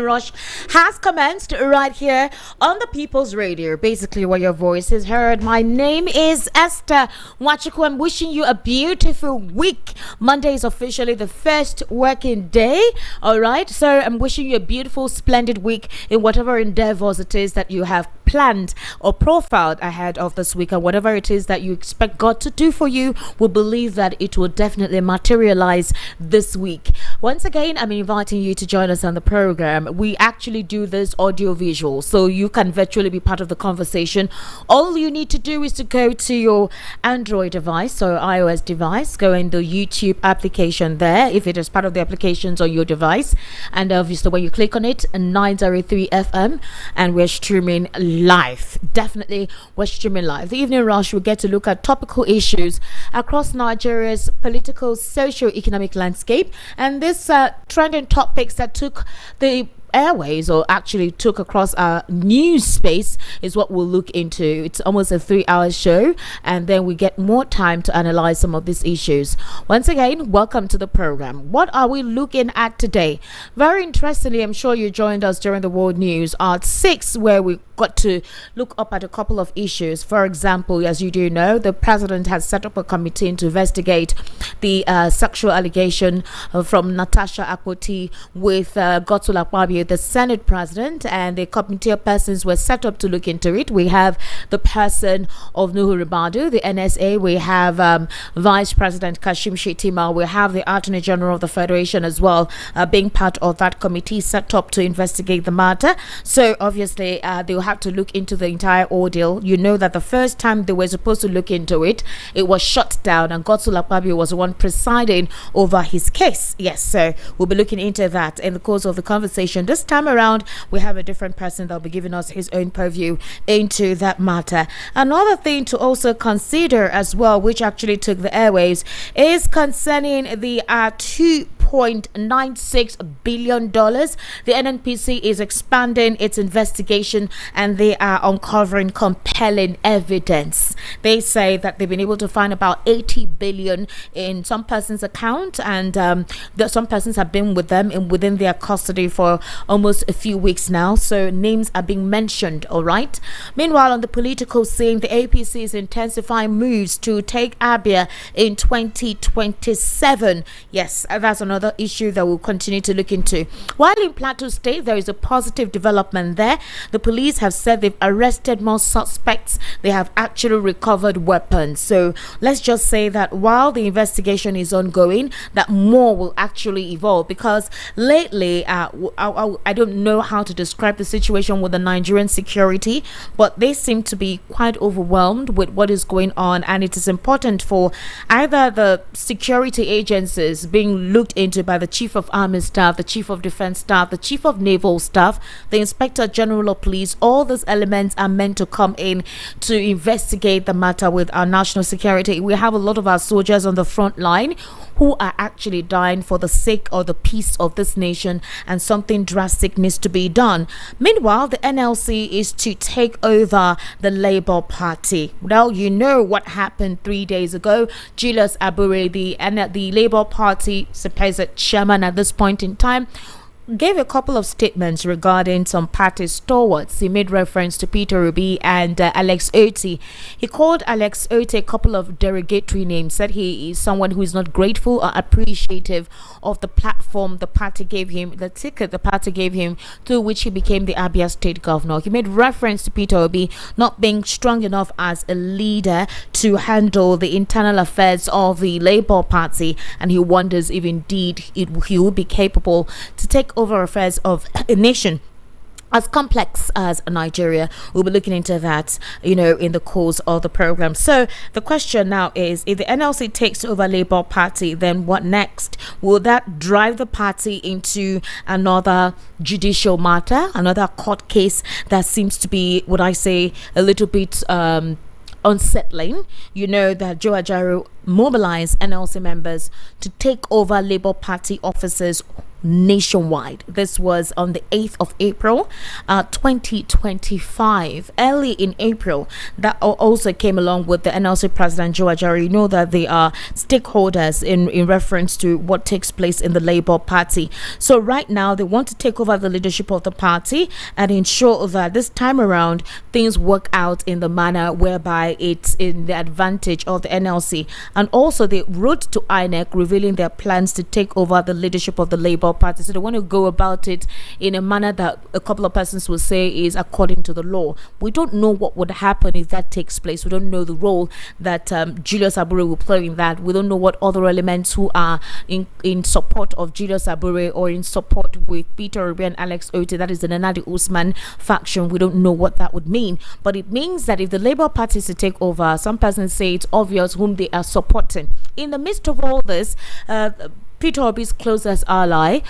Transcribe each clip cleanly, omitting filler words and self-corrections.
Rush has commenced right here on the People's Radio, basically where your voice is heard. My name is Esther Wachiku. I'm wishing you a beautiful week. Monday is officially the first working day. All right, so I'm wishing you a beautiful, splendid week in whatever endeavors it is that you have planned or profiled ahead of this week, and whatever it is that you expect God to do for you, we believe that it will definitely materialize this week. Once again, I'm inviting you to join us on the program. We actually do this audio visual, so you can virtually be part of the conversation. All you need to do is to go to your Android device or iOS device, go in the YouTube application there, if it is part of the applications on your device, and obviously when you click on it, 903 FM, and we're streaming live. Definitely we're streaming live. The Evening Rush will get to look at topical issues across Nigeria's political, socio-economic landscape, and this trending topics that took the airways, or actually took across our news space, is what we'll look into. It's almost a 3-hour show, and then we get more time to analyze some of these issues. Once again, welcome to the program. What are we looking at today? Very interestingly, I'm sure you joined us during the world news at 6, where we got to look up at a couple of issues. For example, as you do know, the president has set up a committee to investigate the sexual allegation from Natasha Akpoti with Godswill Akpabio, the Senate president, and the committee of persons were set up to look into it. We have the person of Nuhu Ribadu, the NSA. We have Vice President Kashim Shettima. We have the Attorney General of the Federation as well, being part of that committee set up to investigate the matter. So obviously they will have to look into the entire ordeal. You know that the first time they were supposed to look into it, it was shut down, and Godswill Akpabio was the one presiding over his case. Yes, so we'll be looking into that in the course of the conversation. This time around, we have a different person that will be giving us his own purview into that matter. Another thing to also consider as well, which actually took the airwaves, is concerning the $2.96 billion. The NNPC is expanding its investigation, and they are uncovering compelling evidence. They say that they've been able to find about 80 billion in some person's account, and some persons have been with them within their custody for almost a few weeks now, so names are being mentioned. All right. Meanwhile, on the political scene, the APC is intensifying moves to take Abia in 2027. Yes, that's another issue that we'll continue to look into. While in Plateau State, there is a positive development there. The police have said they've arrested more suspects. They have actually recovered weapons. So let's just say that while the investigation is ongoing, that more will actually evolve, because lately I don't know how to describe the situation with the Nigerian security, but they seem to be quite overwhelmed with what is going on, and it is important for either the security agencies being looked into by the Chief of Army Staff, the Chief of Defense Staff, the Chief of Naval Staff, the Inspector General of Police. All those elements are meant to come in to investigate the matter with our national security. We have a lot of our soldiers on the front line who are actually dying for the sake of the peace of this nation, and something drastic needs to be done. Meanwhile, the NLC is to take over the Labour Party. Well, you know what happened 3 days ago. Julius Abure, the Labour Party supposed chairman at this point in time, gave a couple of statements regarding some party stalwarts. He made reference to Peter Obi and Alex Otti. He called Alex Otti a couple of derogatory names, said he is someone who is not grateful or appreciative of the platform the party gave him, the ticket the party gave him, through which he became the Abia State Governor. He made reference to Peter Obi not being strong enough as a leader to handle the internal affairs of the Labour Party, and he wonders if indeed he will be capable to take over affairs of a nation as complex as Nigeria. We'll be looking into that, in the course of the program. So the question now is, if the NLC takes over Labour Party, then what next? Will that drive the party into another judicial matter, another court case that seems to be, would I say, a little bit unsettling? You know that Joe Ajaero mobilized NLC members to take over Labour Party offices nationwide. This was on the 8th of April, 2025. Early in April, that also came along with the NLC President Joe Ajari. You know that they are stakeholders in reference to what takes place in the Labour Party. So right now, they want to take over the leadership of the party and ensure that this time around things work out in the manner whereby it's in the advantage of the NLC. And also they wrote to INEC revealing their plans to take over the leadership of the Labour Party. So they want to go about it in a manner that a couple of persons will say is according to the law. We don't know what would happen if that takes place. We don't know the role that Julius Abure will play in that. We don't know what other elements who are in support of Julius Abure or in support with Peter Obi and Alex Otti, that is the Nanadi Usman faction. We don't know what that would mean, but it means that if the Labour Party is to take over, some persons say it's obvious whom they are supporting. In the midst of all this, Peter Obi's closest ally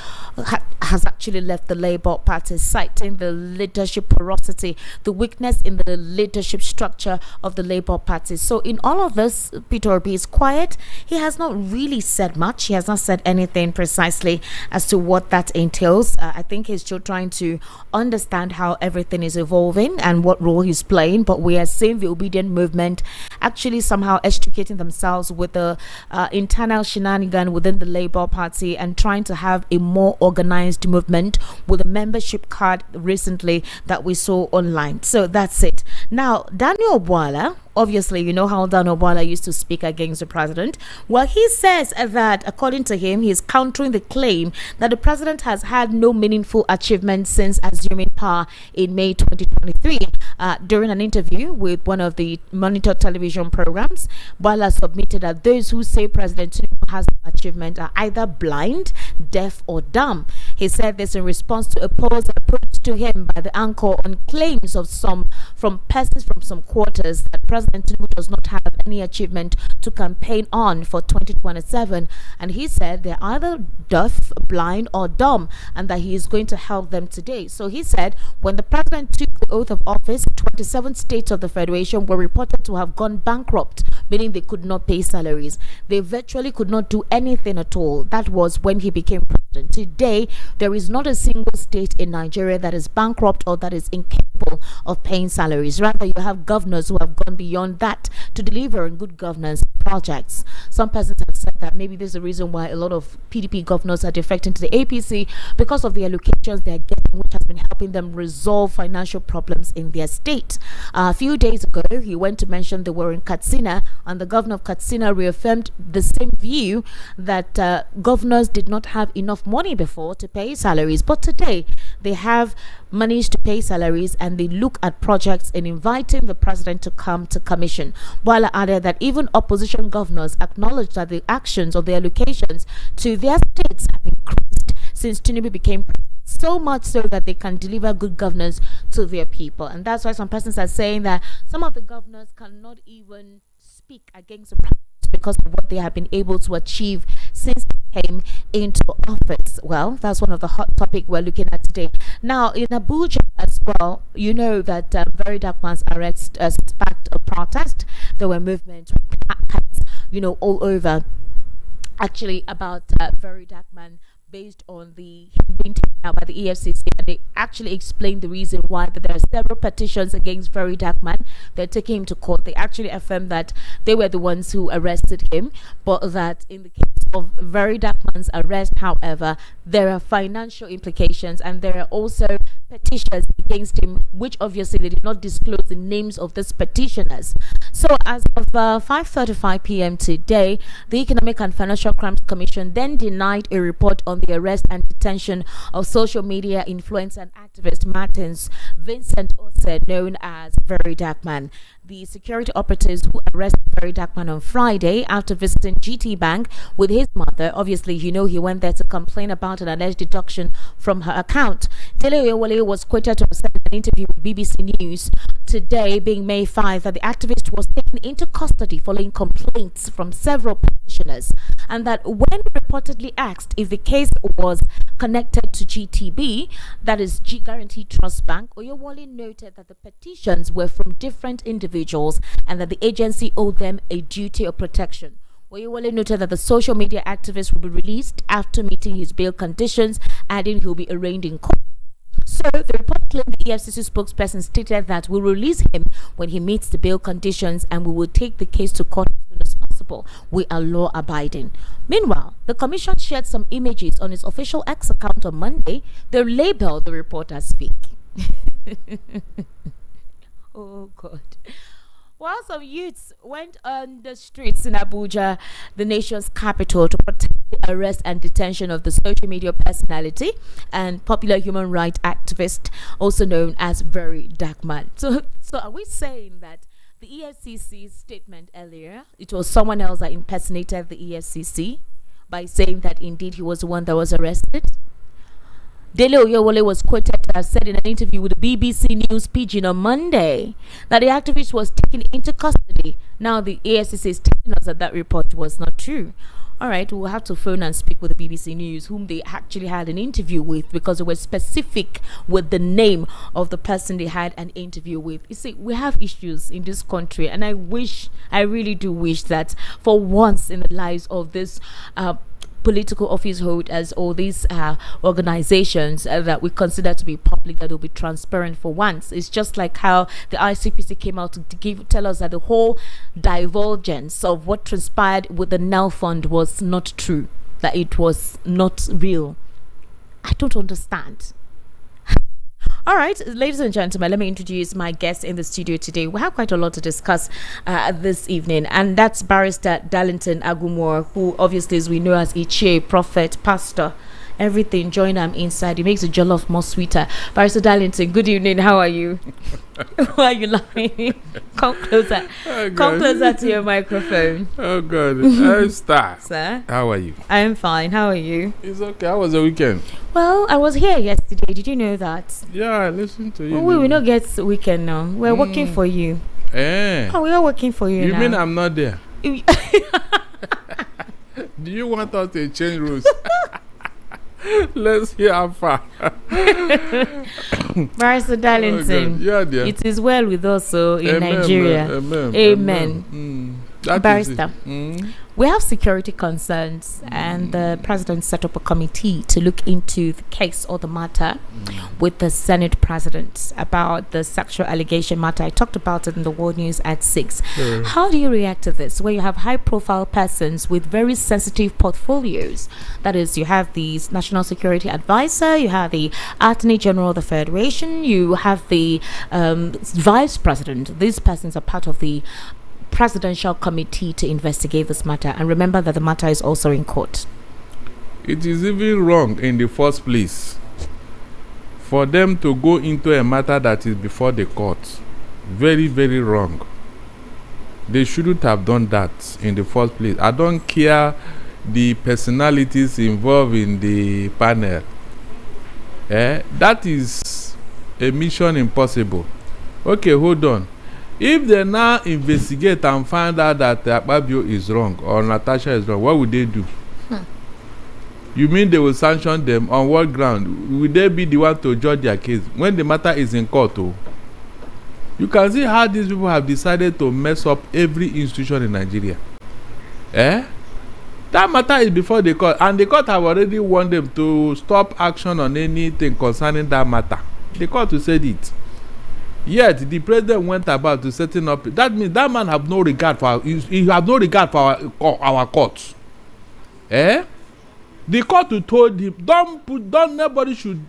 has actually left the Labour Party, citing the leadership porosity, the weakness in the leadership structure of the Labour Party. So in all of this, Peter Obi is quiet. He has not really said much. He has not said anything precisely as to what that entails. I think he's still trying to understand how everything is evolving and what role he's playing. But we are seeing the obedient movement actually somehow extricating themselves with the internal shenanigan within the Labour Party and trying to have a more organized movement with a membership card recently that we saw online. So that's it. Now, Daniel Bwala, obviously, you know how Daniel Bwala used to speak against the president. Well, he says that, according to him, he's countering the claim that the president has had no meaningful achievement since assuming power in May 2023. During an interview with one of the Monitor television programs, Bwala submitted that those who say President Tinubu has no achievement are either blind, deaf, or dumb. He said this in response to a pose put to him by the anchor on claims of some from persons from some quarters that President Tinubu does not have any achievement to campaign on for 2027, and he said they're either deaf, blind, or dumb, and that he is going to help them today. So he said when the president took the oath of office, 27 states of the federation were reported to have gone bankrupt, meaning they could not pay salaries. They virtually could not do anything at all. That was when he became president. Today, there is not a single state in Nigeria that is bankrupt or that is incapable of paying salaries. Rather, you have governors who have gone beyond that to deliver on good governance projects. Some persons have said that maybe this is the reason why a lot of PDP governors are defecting to the APC, because of the allocations they're getting, which has been helping them resolve financial problems in their state. A few days ago, he went to mention they were in Katsina, and the governor of Katsina reaffirmed the same view that governors did not have enough money before to pay salaries, but today they have managed to pay salaries, and they look at projects in inviting the president to come to commission. Bwala added that even opposition governors acknowledge that the actions of the allocations to their states have increased since Tinubu became president, so much so that they can deliver good governance to their people. And that's why some persons are saying that some of the governors cannot even speak against the president because of what they have been able to achieve since they came into office. Well, that's one of the hot topics we're looking at today. Now, in Abuja as well, you know that Very Dark Man's arrest sparked a protest. There were movements, placards, all over, actually, about Very Dark Man, based on the being taken out by the EFCC, and they actually explained the reason why that there are several petitions against Very Dark Man. They're taking him to court. They actually affirmed that they were the ones who arrested him, but that in the case of Very Dark Man's arrest, however, there are financial implications, and there are also petitions against him, which obviously they did not disclose the names of these petitioners. So as of 5:35 p.m. today, the Economic and Financial Crimes Commission then denied a report on the arrest and detention of social media influencer and activist Martins Vincent Ose, known as Very Dark Man. The security operatives who arrested Very Dark Man on Friday after visiting GT Bank with his mother, obviously, he went there to complain about an alleged deduction from her account. Tele Oyewole was quoted to have said in an interview with BBC News today, being May 5, that the activist was taken into custody following complaints from several petitioners, and that when reportedly asked if the case was connected to GTB, that is Guaranteed Trust Bank, Oyewole noted that the petitions were from different individuals and that the agency owed them a duty of protection. Oyewole noted that the social media activist will be released after meeting his bail conditions, adding he'll be arraigned in court. So the report claimed the EFCC spokesperson stated that we'll release him when he meets the bail conditions and we will take the case to court as soon as possible. We are law abiding. Meanwhile, the commission shared some images on its official X account on Monday. They labeled the report as fake. Oh God. While some youths went on the streets in Abuja, the nation's capital, to protest the arrest and detention of the social media personality and popular human rights activist, also known as Very Dark Man. So are we saying that the EFCC's statement earlier, it was someone else that impersonated the EFCC by saying that indeed he was the one that was arrested? Dele Oyewole was quoted to have said in an interview with the BBC News Pidgin on Monday that the activist was taken into custody. Now the EFCC is telling us that that report was not true. All right, we'll have to phone and speak with the BBC News, whom they actually had an interview with, because they were specific with the name of the person they had an interview with. You see, we have issues in this country, and I really do wish that for once in the lives of this political office holders or these organizations that we consider to be public, that will be transparent for once. It's just like how the ICPC came out to tell us that the whole divulgence of what transpired with the Now Fund was not true, that it was not real. I don't understand. All right, ladies and gentlemen, let me introduce my guest in the studio today. We have quite a lot to discuss this evening, and that's Barrister Darlington Agumor, who obviously, as we know, as Ichie, prophet, pastor, everything. Join him inside. He makes the jollof more sweeter. Barrister Darlington, good evening. How are you? Why are you laughing? Come closer. Oh, come closer to your microphone. Oh, God. Star. Sir? How are you? I'm fine. How are you? It's okay. How was the weekend? Well, I was here yesterday. Did you know that? Yeah, I listened to you. Well, we will not get weekend now. We're working for you. Oh, we are working for you now. You mean I'm not there? Do you want us to change rules? Let's hear how far. Barrister Darlington, it is well with us in Nigeria. Amen. Barrister, we have security concerns, and the president set up a committee to look into the case or the matter with the Senate president about the sexual allegation matter. I talked about it in the World News at 6. How do you react to this, where you have high-profile persons with very sensitive portfolios? That is, you have the National Security Advisor, you have the Attorney General of the Federation, you have the Vice President. These persons are part of the presidential committee to investigate this matter, and remember that the matter is also in court. It is even wrong in the first place for them to go into a matter that is before the court. Very, very wrong. They shouldn't have done that in the first place. I don't care the personalities involved in the panel. That is a mission impossible. Okay, hold on. If they now investigate and find out that Akpabio is wrong or Natasha is wrong, what would they do? You mean they will sanction them on what ground? Will they be the one to judge their case when the matter is in court? You can see how these people have decided to mess up every institution in Nigeria. That matter is before the court, and the court have already warned them to stop action on anything concerning that matter. The court said it. Yet the president went about to setting up. That means that man have no regard for he have no regard for our courts. The court told him, don't nobody should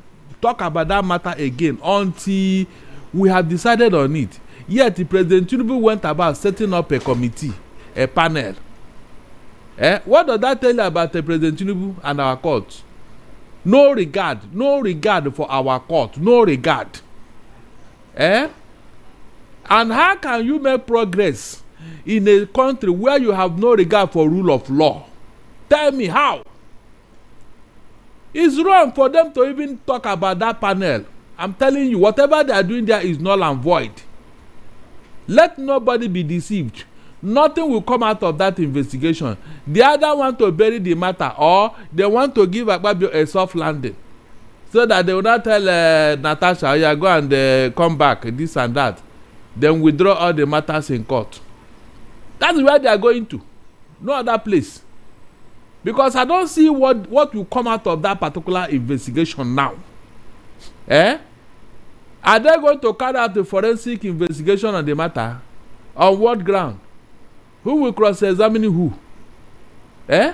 talk about that matter again until we have decided on it. Yet the President Tinubu went about setting up a committee, a panel. What does that tell you about the President Tinubu and our courts? No regard for our court, no regard. And how can you make progress in a country where you have no regard for rule of law? Tell me how. It's wrong for them to even talk about that panel. I'm telling you, whatever they are doing there is null and void. Let nobody be deceived. Nothing will come out of that investigation. They either want to bury the matter or they want to give Akpabio a soft landing, so that they will not tell Natasha, yeah, go and come back, this and that. Then withdraw all the matters in court. That's where they are going to. No other place. Because I don't see what will come out of that particular investigation now. Eh? Are they going to carry out a forensic investigation on the matter? On what ground? Who will cross-examine who? Eh?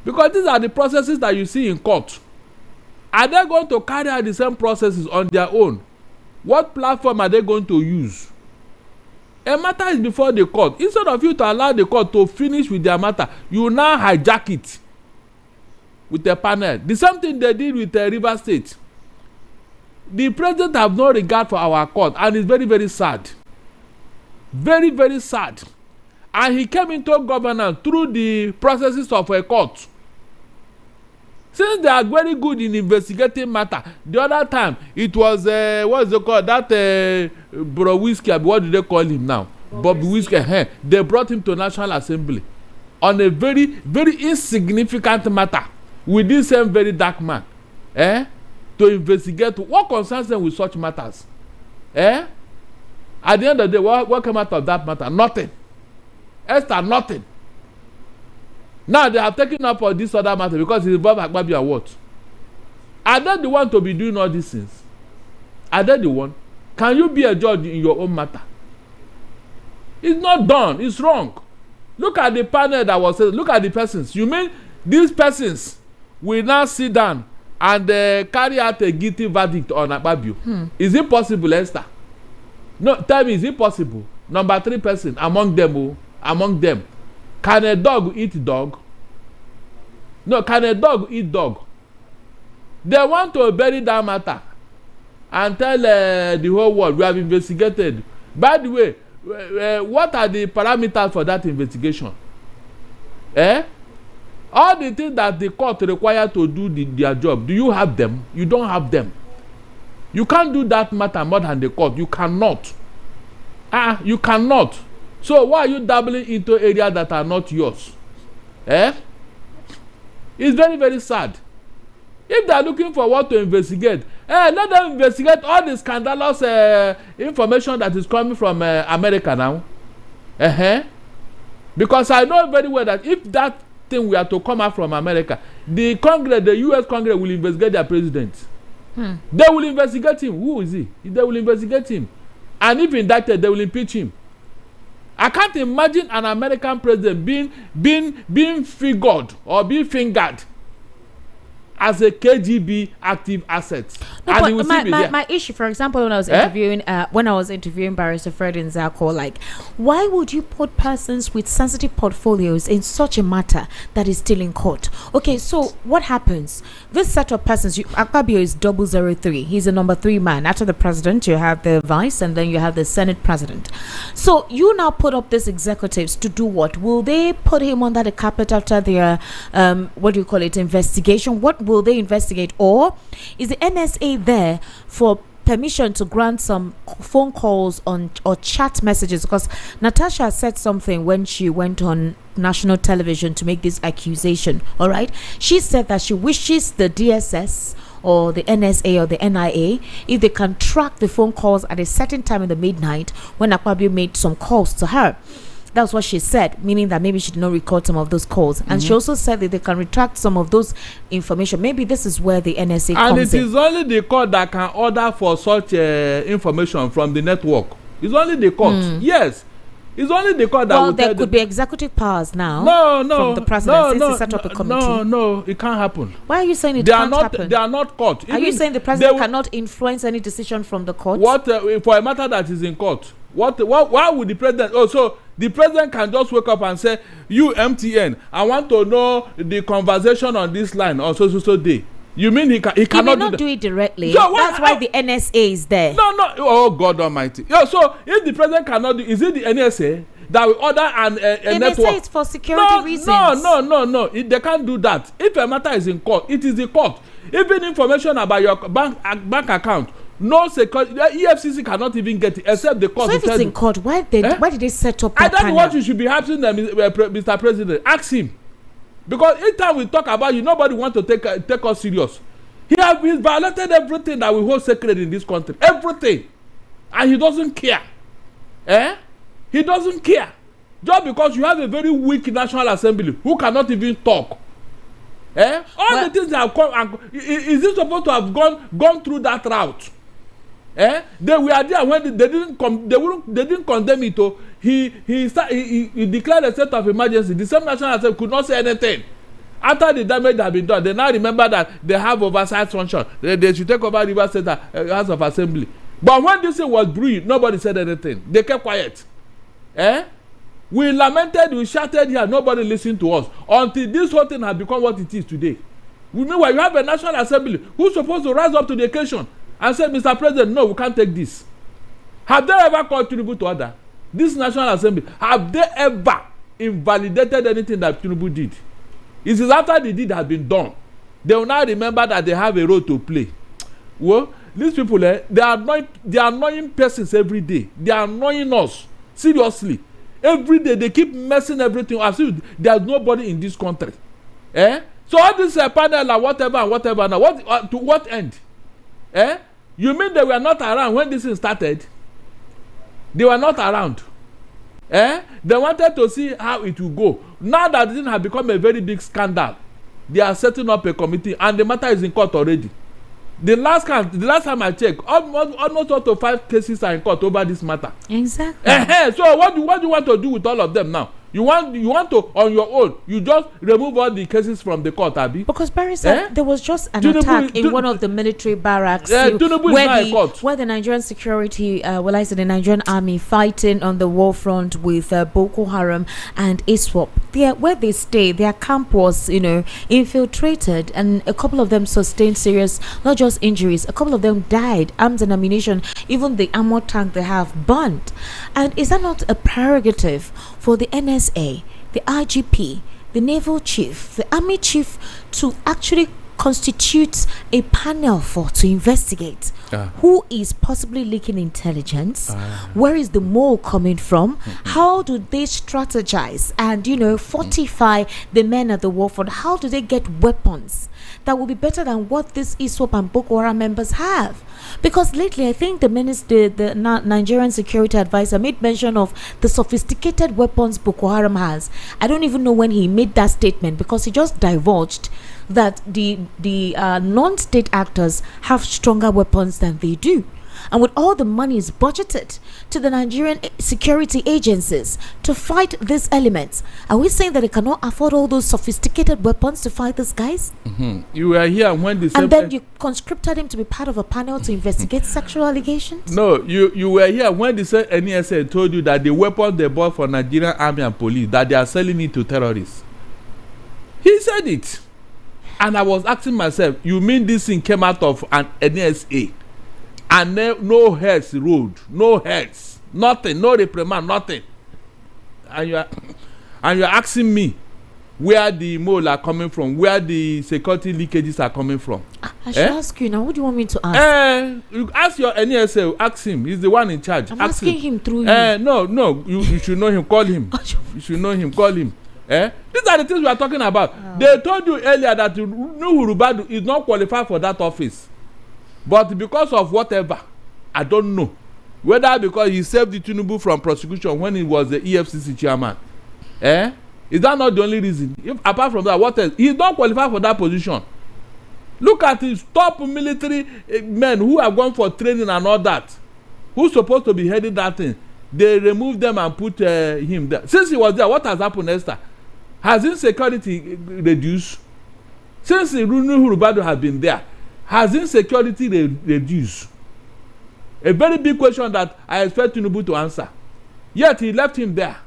Because these are the processes that you see in court. Are they going to carry out the same processes on their own? What platform are they going to use? A matter is before the court. Instead of you to allow the court to finish with their matter, you now hijack it with a panel. The same thing they did with River State. The president have no regard for our court, and it's very, very sad. Very, very sad. And he came into governance through the processes of a court. Since they are very good in investigating matter, the other time it was what's it called, that Bro Whiskey, what do they call him now? Bob Whiskey. They brought him to National Assembly on a very, very insignificant matter with this same very dark man, to investigate what concerns them with such matters. At the end of the day, what came out of that matter? Nothing. Esther, nothing. Now they have taken up for this other matter because it involves Akpabio and what? Are they the one to be doing all these things? Are they the one? Can you be a judge in your own matter? It's not done. It's wrong. Look at the panel that was said. Look at the persons. You mean these persons will now sit down and carry out a guilty verdict on Akpabio? Is it possible, Esther? No, tell me, is it possible? Number 3 person among them, can a dog eat dog? No, can a dog eat dog? They want to bury that matter and tell the whole world we have investigated. By the way, what are the parameters for that investigation? All the things that the court require to do their job, do you have them? You don't have them. You can't do that matter more than the court. You cannot. You cannot. So why are you dabbling into areas that are not yours? It's very, very sad. If they are looking for what to investigate, let them investigate all the scandalous information that is coming from America now. Because I know very well that if that thing were to come out from America, the Congress, the U.S. Congress will investigate their president. They will investigate him. Who is he? They will investigate him. And if indicted, they will impeach him. I can't imagine an American president being figured or being fingered as a KGB active asset. No, and but my issue, for example, when I was interviewing Barrister Fred Nzako, like, why would you put persons with sensitive portfolios in such a matter that is still in court? Okay, so what happens? This set of persons, Akpabio is 003. He's a number 3 man. After the president, you have the vice, and then you have the Senate president. So you now put up these executives to do what? Will they put him under the carpet after their investigation? What will they investigate? Or is the NSA there for permission to grant some phone calls or chat messages? Because Natasha said something when she went on national television to make this accusation. All right, she said that she wishes the DSS or the NSA or the NIA, if they can track the phone calls at a certain time in the midnight when Akpabio made some calls to her. That's what she said, meaning that maybe she did not record some of those calls. And she also said that they can retract some of those information. Maybe this is where the NSA comes in. And it is only the court that can order for such information from the network. It's only the court. Yes. It's only the court that will there could be executive powers now. From the president since he set up a committee. No, it can't happen. Why are you saying it can't happen? They are not court. Are you saying the president cannot influence any decision from the court? For a matter that is in court? Why would the president? So the president can just wake up and say, "You MTN, I want to know the conversation on this line on so day." You mean he cannot? He may not do it directly. So that's why the NSA is there. No. Oh God Almighty! So if the president cannot do, is it the NSA that will order a network? They say it's for security reasons. No. They can't do that. If a matter is in court, it is the court. Even information about your bank account. No security. The EFCC cannot even get it except the court. So if it's in court, why did they set up that? That's what you should be asking them, Mr. President. Ask him, because each time we talk about you, nobody want to take us serious. He's violated everything that we hold sacred in this country, everything, and he doesn't care. He doesn't care. just because you have a very weak National Assembly who cannot even talk. All the things that have come, is it supposed to have gone through that route? They were there when they didn't come. They didn't condemn it. He declared a state of emergency. The same National Assembly could not say anything. After the damage had been done, they now remember that they have oversight function. They should take over River State House of Assembly. But when this thing was brewed, nobody said anything. They kept quiet. We lamented, we shouted here, nobody listened to us until this whole thing has become what it is today. Meanwhile, you have a National Assembly who's supposed to rise up to the occasion and say, Mr. President, no, we can't take this. Have they ever called Tinubu to order? This National Assembly, have they ever invalidated anything that Tinubu did? It is after the deed has been done, they will now remember that they have a role to play. Well, these people, they are annoying persons every day. They are annoying us, seriously. Every day they keep messing everything as if there's nobody in this country. So all this panel and whatever now, to what end? You mean they were not around when this thing started? They were not around. They wanted to see how it will go. Now that this has become a very big scandal, they are setting up a committee and the matter is in court already. The last time I checked, almost up to 5 cases are in court over this matter. Exactly. So what do you want to do with all of them now? You want to on your own, you just remove all the cases from the court, Abi? Because Barry said there was just an attack in one of the military barracks where the Nigerian security, the Nigerian army fighting on the war front with Boko Haram and ISWAP. Where they stay, their camp was, infiltrated, and a couple of them sustained serious, not just injuries, a couple of them died, arms and ammunition, even the armor tank they have burnt. And is that not a prerogative for the NSA, the IGP, the naval chief, the army chief to actually constitute a panel to investigate who is possibly leaking intelligence, where is the mole coming from, how do they strategize and fortify the men at the war front, how do they get weapons that will be better than what these ISWAP and Boko Haram members have? Because lately, I think the Nigerian security advisor made mention of the sophisticated weapons Boko Haram has. I don't even know when he made that statement, because he just divulged that the non-state actors have stronger weapons than they do. And with all the monies budgeted to the Nigerian security agencies to fight these elements, are we saying that they cannot afford all those sophisticated weapons to fight these guys? You were here when the and then you conscripted him to be part of a panel to investigate sexual allegations? No, you were here when the NLC told you that the weapons they bought for Nigerian army and police, that they are selling it to terrorists. He said it. And I was asking myself, you mean this thing came out of an NSA? And no heads road, no heads, nothing, no reprimand, nothing. And you are asking me where the mole are coming from, where the security leakages are coming from. I should ask you now. What do you want me to ask? You ask your NSA, ask him. He's the one in charge. I'm asking him through you. No, you should know him. Call him. You should know him. Call him. These are the things we are talking about. They told you earlier that Nuhu Rubadu is not qualified for that office. But because of whatever, I don't know. Whether because he saved the Tinubu from prosecution when he was the EFCC chairman. Is that not the only reason? Apart from that, what else? He is not qualified for that position. Look at his top military men who have gone for training and all that. Who's supposed to be heading that thing? They removed them and put him there. Since he was there, what has happened, Esther? Has insecurity reduced? Since Nuhu Rubadu has been there, has insecurity reduced? A very big question that I expect Tinubu to answer. Yet he left him there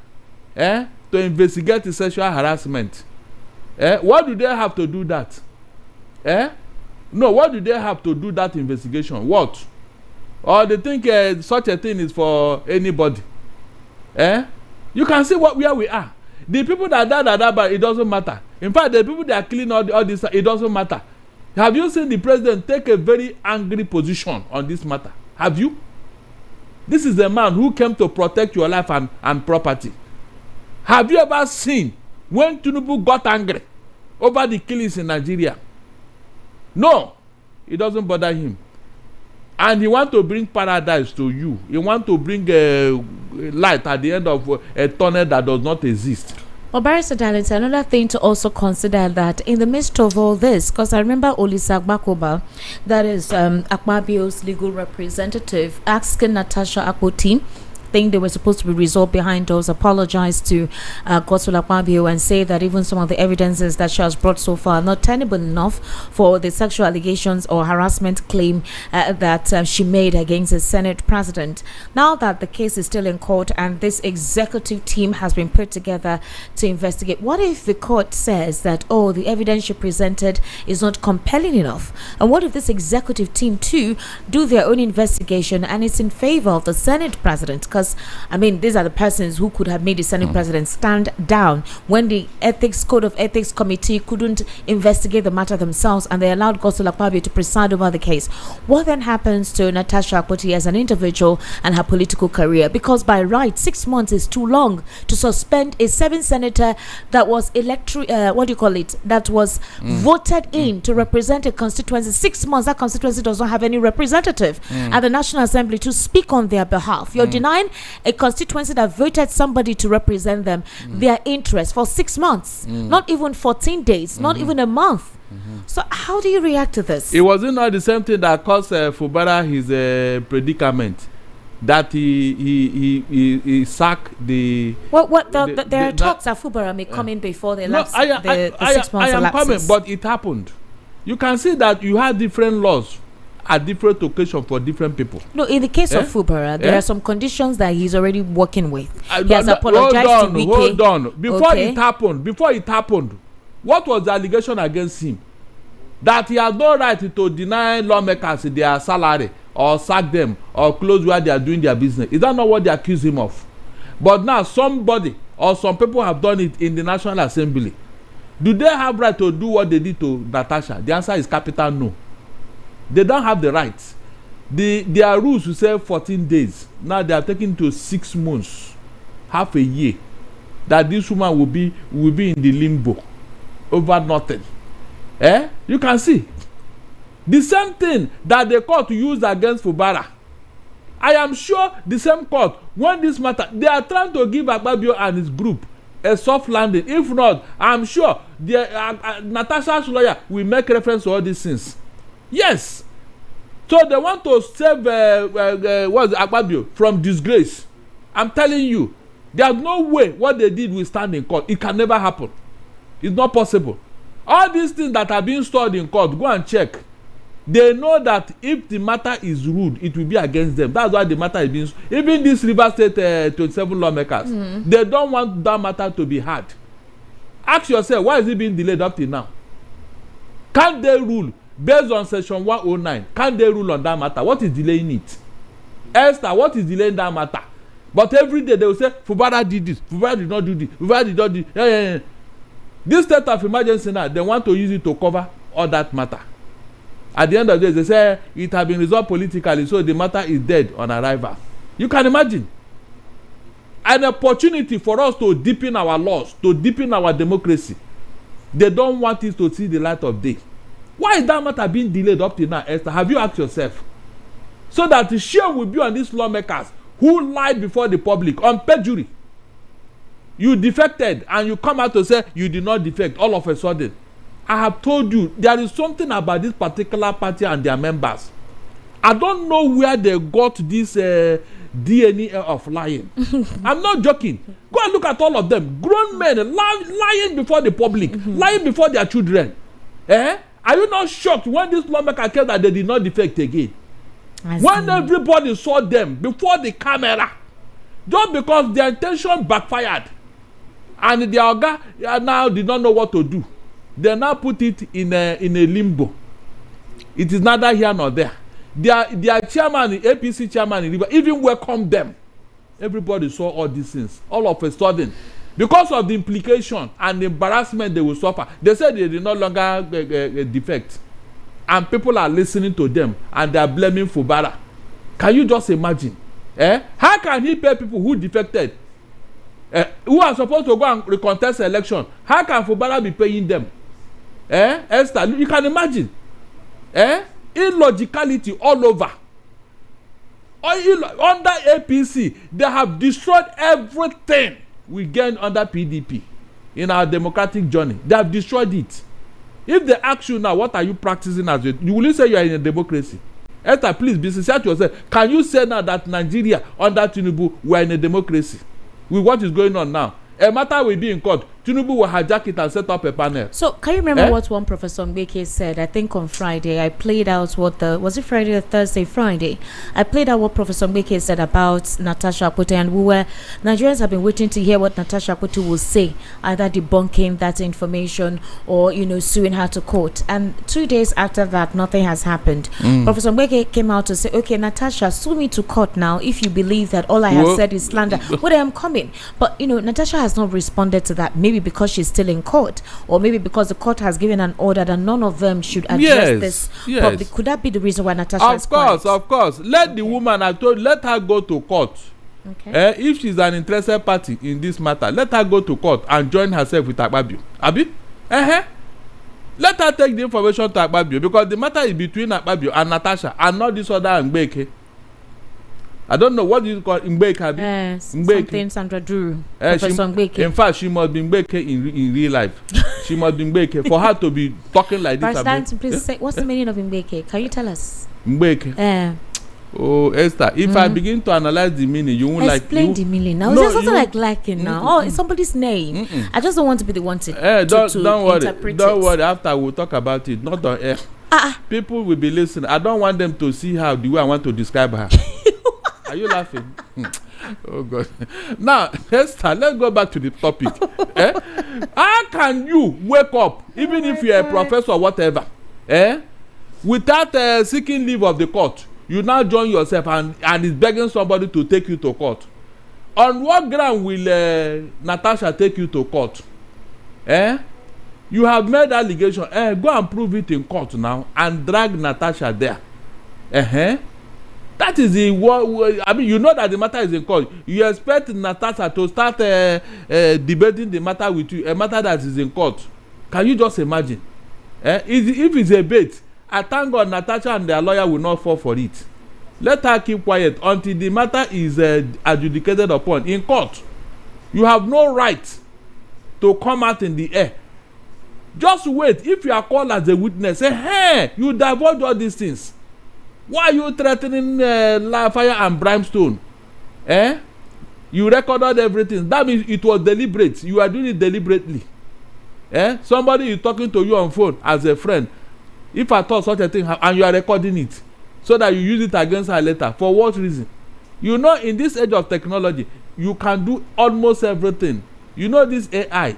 to investigate the sexual harassment. What do they have to do that? No, what do they have to do that investigation? What? Or they think such a thing is for anybody? You can see where we are. The people that die, but it doesn't matter. In fact, the people that are killing all this, it doesn't matter. Have you seen the president take a very angry position on this matter? Have you? This is a man who came to protect your life and property. Have you ever seen when Tinubu got angry over the killings in Nigeria? No, it doesn't bother him. And he wants to bring paradise to you. He wants to bring light at the end of a tunnel that does not exist. Well, Barrister Darlington, another thing to also consider that in the midst of all this, because I remember Olisa Agbakoba, that is Akpabio's legal representative, asking Natasha Akpoti, think they were supposed to be resolved behind doors, apologize to Godswill Akpabio and say that even some of the evidences that she has brought so far are not tenable enough for the sexual allegations or harassment claim that she made against the Senate president. Now that the case is still in court and this executive team has been put together to investigate, what if the court says that, oh, the evidence she presented is not compelling enough? And what if this executive team too do their own investigation and it's in favor of the Senate president? Because, I mean, these are the persons who could have made the Senate president stand down when the Code of Ethics Committee couldn't investigate the matter themselves and they allowed Godswill Akpabio to preside over the case. What then happens to Natasha Akpoti as an individual and her political career? Because by right, 6 months is too long to suspend a 7 senator that was that was voted in to represent a constituency. 6 months, that constituency does not have any representative at the National Assembly to speak on their behalf. You're denying a constituency that voted somebody to represent them, their interests for 6 months, not even 14 days, not even a month. So how do you react to this? It wasn't not the same thing that caused Fubara his predicament, that he sacked the. There are talks that Fubara may come in before the 6 months I am elapses. coming, but it happened. You can see that you had different laws at different occasions for different people. No, in the case of Fubara, there are some conditions that he's already working with. He has apologized to Wike. Hold on. Before it happened, what was the allegation against him? That he has no right to deny lawmakers their salary or sack them or close where they are doing their business. Is that not what they accuse him of? But now somebody or some people have done it in the National Assembly. Do they have right to do what they did to Natasha? The answer is capital no. They don't have the right. Their rules will say 14 days. Now they are taking to 6 months, half a year, that this woman will be in the limbo over nothing. You can see the same thing that the court used against Fubara. I am sure the same court, when this matter, they are trying to give Akpabio and his group a soft landing. If not, I'm sure Natasha's lawyer will make reference to all these things. Yes. So they want to save Akpabio from disgrace. I'm telling you, there's no way what they did will stand in court. It can never happen. It's not possible. All these things that are being stored in court, go and check. They know that if the matter is ruled, it will be against them. That's why the matter is being. Even this River State 27 lawmakers, they don't want that matter to be heard. Ask yourself, why is it being delayed up till now? Can't they rule based on section 109? Can't they rule on that matter? What is delaying it? Esther, what is delaying that matter? But every day they will say, Fubara did this, Fubara did not do this, Fubara did not do this. This state of emergency now, they want to use it to cover all that matter. At the end of the day, they say it has been resolved politically, so the matter is dead on arrival. You can imagine. An opportunity for us to deepen our laws, to deepen our democracy. They don't want it to see the light of day. Why is that matter being delayed up to now, Esther? Have you asked yourself? So that the shame will be on these lawmakers who lied before the public on perjury. You defected and you come out to say you did not defect all of a sudden. I have told you there is something about this particular party and their members. I don't know where they got this DNA of lying. I'm not joking. Go and look at all of them. Grown men lying before the public, lying before their children. Are you not shocked when this lawmaker came that they did not defect again? When everybody saw them before the camera, just because their intention backfired and their oga now did not know what to do, they now put it in a limbo. It is neither here nor there. Their chairman, APC chairman in River, even welcomed them. Everybody saw all these things. All of a sudden, because of the implication and the embarrassment they will suffer, they said they did no longer defect. And people are listening to them and they are blaming Fubara. Can you just imagine? How can he pay people who defected? Who are supposed to go and recontest the election? How can Fubara be paying them? Esther, you can imagine. Illogicality all over. Under APC, they have destroyed everything we gained under PDP in our democratic journey. They have destroyed it. If they ask you now, what are you practicing as you will say you are in a democracy? Esther, please be sincere to yourself. Can you say now that Nigeria under Tinubu we are in a democracy? With what is going on now, a matter will be in court. Tinubu will hijack it and set up a panel. So can you remember what one Professor Mbeke said? I think on Friday I played out was it Friday or Thursday? Friday. I played out what Professor Mbeke said about Natasha Akpoti, and Nigerians have been waiting to hear what Natasha Akpoti will say, either debunking that information or suing her to court. And 2 days after that, nothing has happened. Professor Mbeke came out to say, okay, Natasha, sue me to court now if you believe that all I have said is slander. Well, I am coming. But Natasha has not responded to that. Maybe because she's still in court, or maybe because the court has given an order that none of them should address this. Yes. Could that be the reason why Natasha is quiet? Of course. Let the woman, let her go to court. Okay. If she's an interested party in this matter, let her go to court and join herself with Akpabio. Abi? Let her take the information to Akpabio, because the matter is between Akpabio and Natasha, and not this other Mbeke. I don't know what you call Mbeke. Something Sandra Drew. Professor Mbeke. In fact, she must be Mbeke in real life. She must be Mbeke for her to be talking like this. President, please say, what's the meaning of Mbeke? Can you tell us? Mbeke. Oh, Esther, if I begin to analyze the meaning, you won't explain the meaning now. No, is there something liking now? Oh, it's somebody's name. I just don't want to be the one to don't worry. Interpret don't worry. After we'll talk about it. Not on air. People will be listening. I don't want them to see how the way I want to describe her. Are you laughing? Oh God. Now, Esther, let's go back to the topic. How can you wake up, even if you're a professor or whatever, without seeking leave of the court? You now join yourself and is begging somebody to take you to court. On what ground will Natasha take you to court? You have made allegation. Go and prove it in court now and drag Natasha there. That is the I mean, you know that the matter is in court. You expect Natasha to start debating the matter with you, a matter that is in court. Can you just imagine? If it's a bait, I thank God Natasha and their lawyer will not fall for it. Let her keep quiet until the matter is adjudicated upon in court. You have no right to come out in the air. Just wait. If you are called as a witness, say, hey, you divulge all these things. Why are you threatening fire and brimstone? You recorded everything. That means it was deliberate. You are doing it deliberately. Somebody is talking to you on phone as a friend. If I thought such a thing and you are recording it so that you use it against her later, for what reason? You know, in this age of technology, you can do almost everything. You know, this AI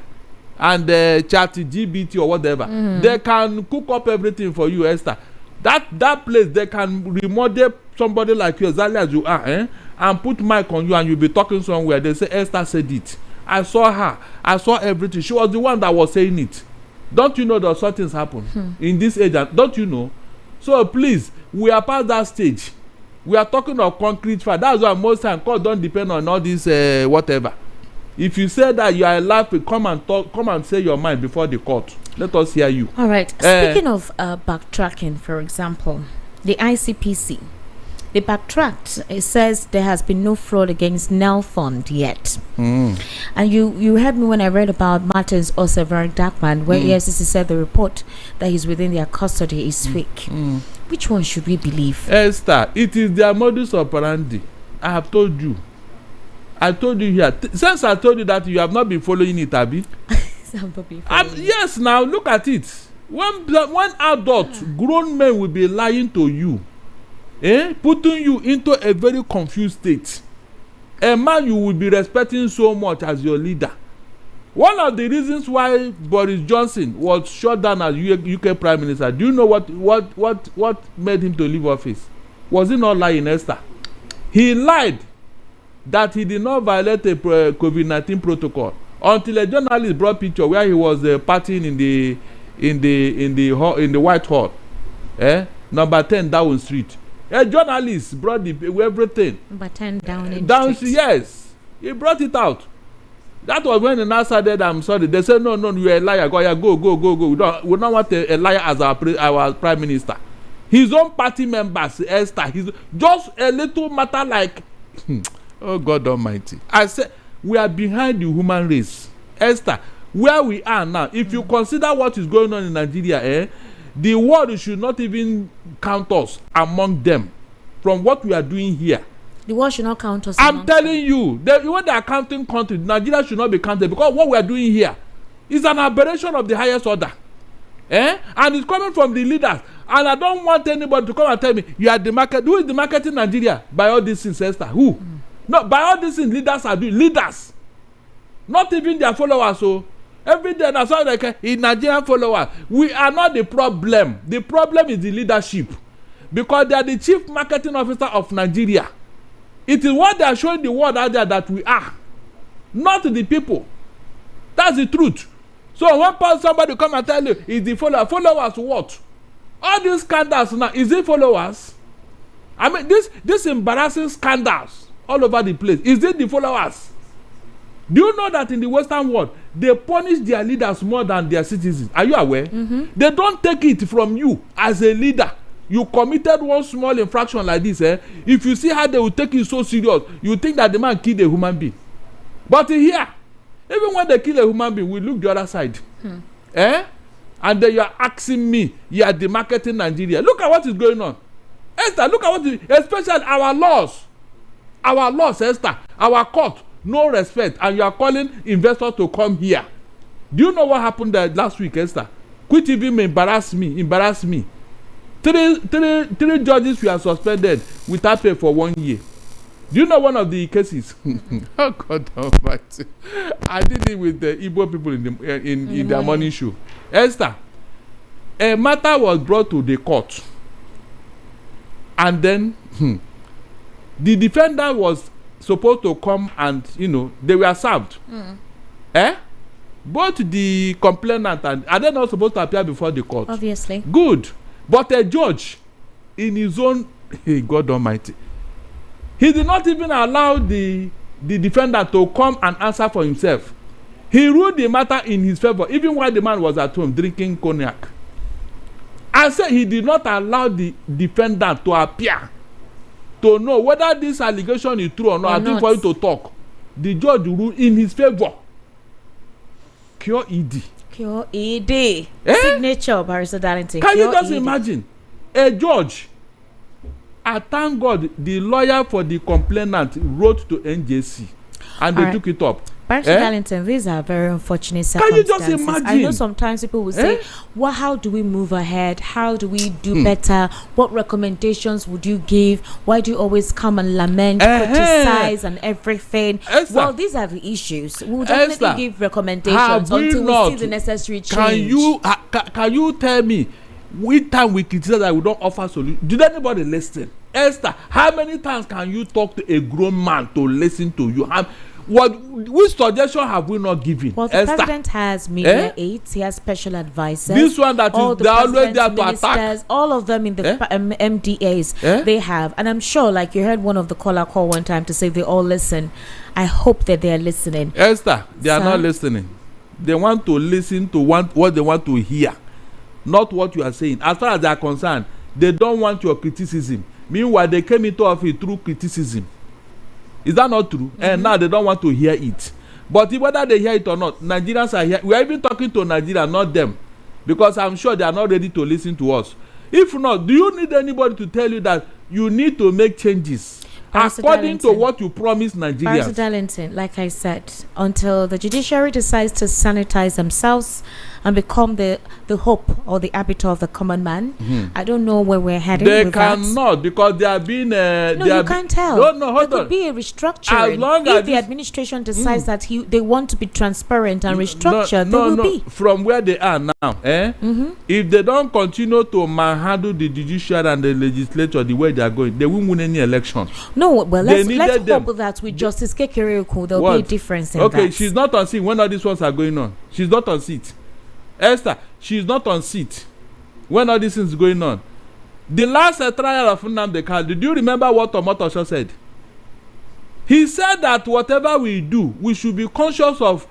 and chat GBT or whatever, they can cook up everything for you, Esther. That place, they can remodel somebody like you exactly as you are, and put mic on you, and you'll be talking somewhere. They say Esther said it. I saw her. I saw everything. She was the one that was saying it. Don't you know that such things happen in this age? Don't you know? So please, we are past that stage. We are talking of concrete fact. That's why most times court don't depend on all this whatever. If you say that you are alive, come and say your mind before the court. Let us hear you. All right. Speaking of backtracking, for example, the ICPC, they backtracked. It says there has been no fraud against NEL Fund yet. And you heard me when I read about Martins also very dark man, where EFCC said the report that he's within their custody is fake. Which one should we believe? Esther, it is their modus operandi. I have told you. I told you here. Since I told you that, you have not been following it, Abi. Yes, now look at it. When adults, grown men will be lying to you, putting you into a very confused state. A man you will be respecting so much as your leader. One of the reasons why Boris Johnson was shut down as UK Prime Minister, do you know what made him to leave office? Was he not lying, Esther? He lied that he did not violate a COVID-19 protocol until a journalist brought picture where he was partying in the Whitehall, number 10 Down Street. A journalist brought everything. Number 10 Down Street. Yes, he brought it out. That was when the NASA said, "I'm sorry." They said, "No, you're a liar. Go. We don't want a liar as our prime minister." his own party members, Esther. His just a little matter like, oh God Almighty! I said we are behind the human race, Esther. Where we are now, if you consider what is going on in Nigeria, the world should not even count us among them. From what we are doing here, the world should not count us. I'm telling you, when they are counting countries, Nigeria should not be counted, because what we are doing here is an aberration of the highest order. And it's coming from the leaders. And I don't want anybody to come and tell me you are the market. Who is the market in Nigeria? By all these things, Esther. Who? No, by all these things, leaders are doing. Leaders, not even their followers. So every day, that's all like in Nigerian followers. We are not the problem. The problem is the leadership, because they are the chief marketing officer of Nigeria. It is what they are showing the world out there that we are, not the people. That's the truth. So when somebody come and tell you is the followers what? All these scandals now, is it followers? I mean, this embarrassing scandals all over the place, is it the followers? Do you know that in the Western world they punish their leaders more than their citizens? Are you aware? They don't take it from you as a leader. You committed one small infraction like this, if you see how they will take it so serious, you think that the man killed a human being. But here, even when they kill a human being, we look the other side. And then you are asking me, you are demarketing Nigeria. Look at what is going on. Esther, look at what is, especially our laws. Our laws, Esther, our court, no respect. And you are calling investors to come here. Do you know what happened there last week, Esther? Quit even embarrass me. Three judges were suspended without pay for 1 year. Do you know one of the cases? Oh God Almighty! I did it with the Igbo people in their morning show. Esther, a matter was brought to the court, and then the defendant was supposed to come, and they were served. Both the complainant and are they not supposed to appear before the court? Obviously. Good. But a judge, in his own, God Almighty, he did not even allow the defendant to come and answer for himself. He ruled the matter in his favor, even while the man was at home drinking cognac. I said he did not allow the defendant to appear to know whether this allegation is true or not. I think for him to talk. The judge ruled in his favor. Cure ED. Signature, Barrister Darlington. Can you just imagine a judge? I thank God the lawyer for the complainant wrote to NJC and they took it up. Barrister Darlington, these are very unfortunate circumstances. Can you just imagine? I know sometimes people will say, well, how do we move ahead? How do we do better? What recommendations would you give? Why do you always come and lament, criticize and everything? Esther, well, these are the issues. We will definitely give recommendations until we see the necessary change. Can you tell me which time we criticize that we don't offer solution? Did anybody listen? Esther, how many times can you talk to a grown man to listen to you? Which suggestion have we not given? Well, the president has media aides, he has special advisors. This one that all is the always there to attack. All of them in the MDAs, they have. And I'm sure, like you heard one of the caller call one time to say they all listen. I hope that they are listening. Esther, they are not listening. They want to listen to what they want to hear, not what you are saying. As far as they are concerned, they don't want your criticism. Meanwhile, they came into office through criticism. Is that not true? And now they don't want to hear it. But whether they hear it or not, Nigerians are here. We are even talking to Nigeria, not them. Because I'm sure they are not ready to listen to us. If not, do you need anybody to tell you that you need to make changes according to what you promised Nigerians? Barrister Darlington, like I said, until the judiciary decides to sanitize themselves and become the hope or the arbiter of the common man, I don't know where we're heading. They cannot, because they have been. No, you can't tell. No, hold on. There could be a restructuring. As long if the administration decides that they want to be transparent and restructure, there will be. From where they are now, if they don't continue to manhandle the judiciary and the legislature the way they are going, they won't win any election. No, well, let's hope that with Justice Kekereekun there will be a difference in that. Okay, she's not on seat when all these ones are going on. She's not on seat. Esther, she's not on seat when all these things going on. The last trial of Nnamdi Kanu, did you remember what Omotosho said? He said that whatever we do, we should be conscious of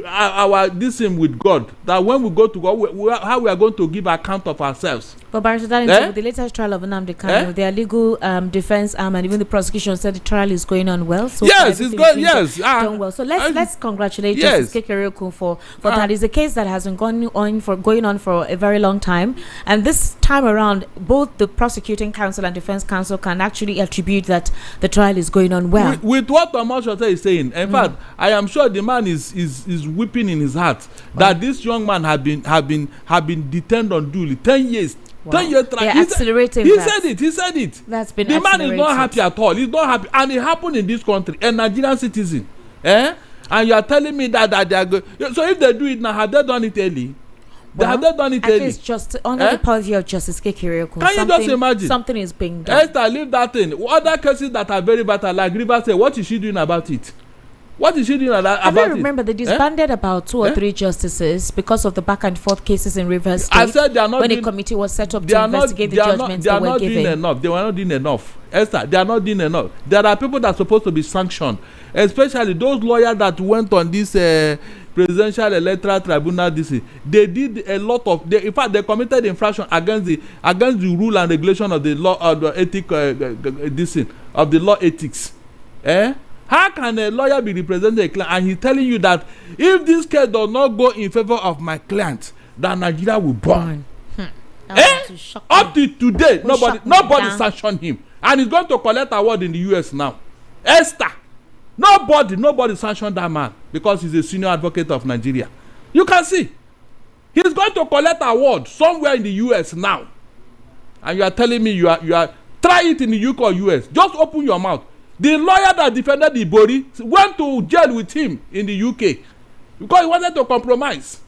our this thing with God, that when we go to God, how we are going to give account of ourselves. But Barrister Darlington, with the latest trial of Nnamdi Kanu, their legal defense arm and even the prosecution said the trial is going on well. So yes, it's going. Yes, done well. So let's congratulate Justice Kekereekun for that. It's a case that has been going on for a very long time, and this time around, both the prosecuting counsel and defense counsel can actually attribute that the trial is going on well. With what Thomas Shota is saying, in fact, I am sure the man is weeping in his heart that this young man have been detained unduly 10 years. Wow. 10 years trial. Accelerating. He said it. That's been the man is not happy at all. He's not happy, and it happened in this country. A Nigerian citizen, and you are telling me that they are good. So if they do it now, have they done it early? Have they done it early? At least just under the purview of Justice Kekereekun. Can you just imagine? Something is being done. Esther, leave that thing. Other cases that are very bad, like River say, what is she doing about it? What is she doing about it? I remember they disbanded about 2 or 3 justices because of the back and forth cases in Rivers State. I said they are not when a committee was set up to investigate the judgments that were given. They were not doing enough. Esther, they are not doing enough. There are people that are supposed to be sanctioned, especially those lawyers that went on this presidential electoral tribunal. They did a lot of. In fact, they committed infraction against the rule and regulation of the law of the ethic. Of the law ethics. How can a lawyer be representing a client and he's telling you that if this case does not go in favor of my client, that Nigeria will burn? Up to today, nobody sanctioned him, and he's going to collect award in the US now. Esther, nobody sanctioned that man because he's a senior advocate of Nigeria. You can see he's going to collect award somewhere in the US now, and you are telling me you are try it in the UK or US. Just open your mouth. The lawyer that defended Ibori went to jail with him in the UK because he wanted to compromise.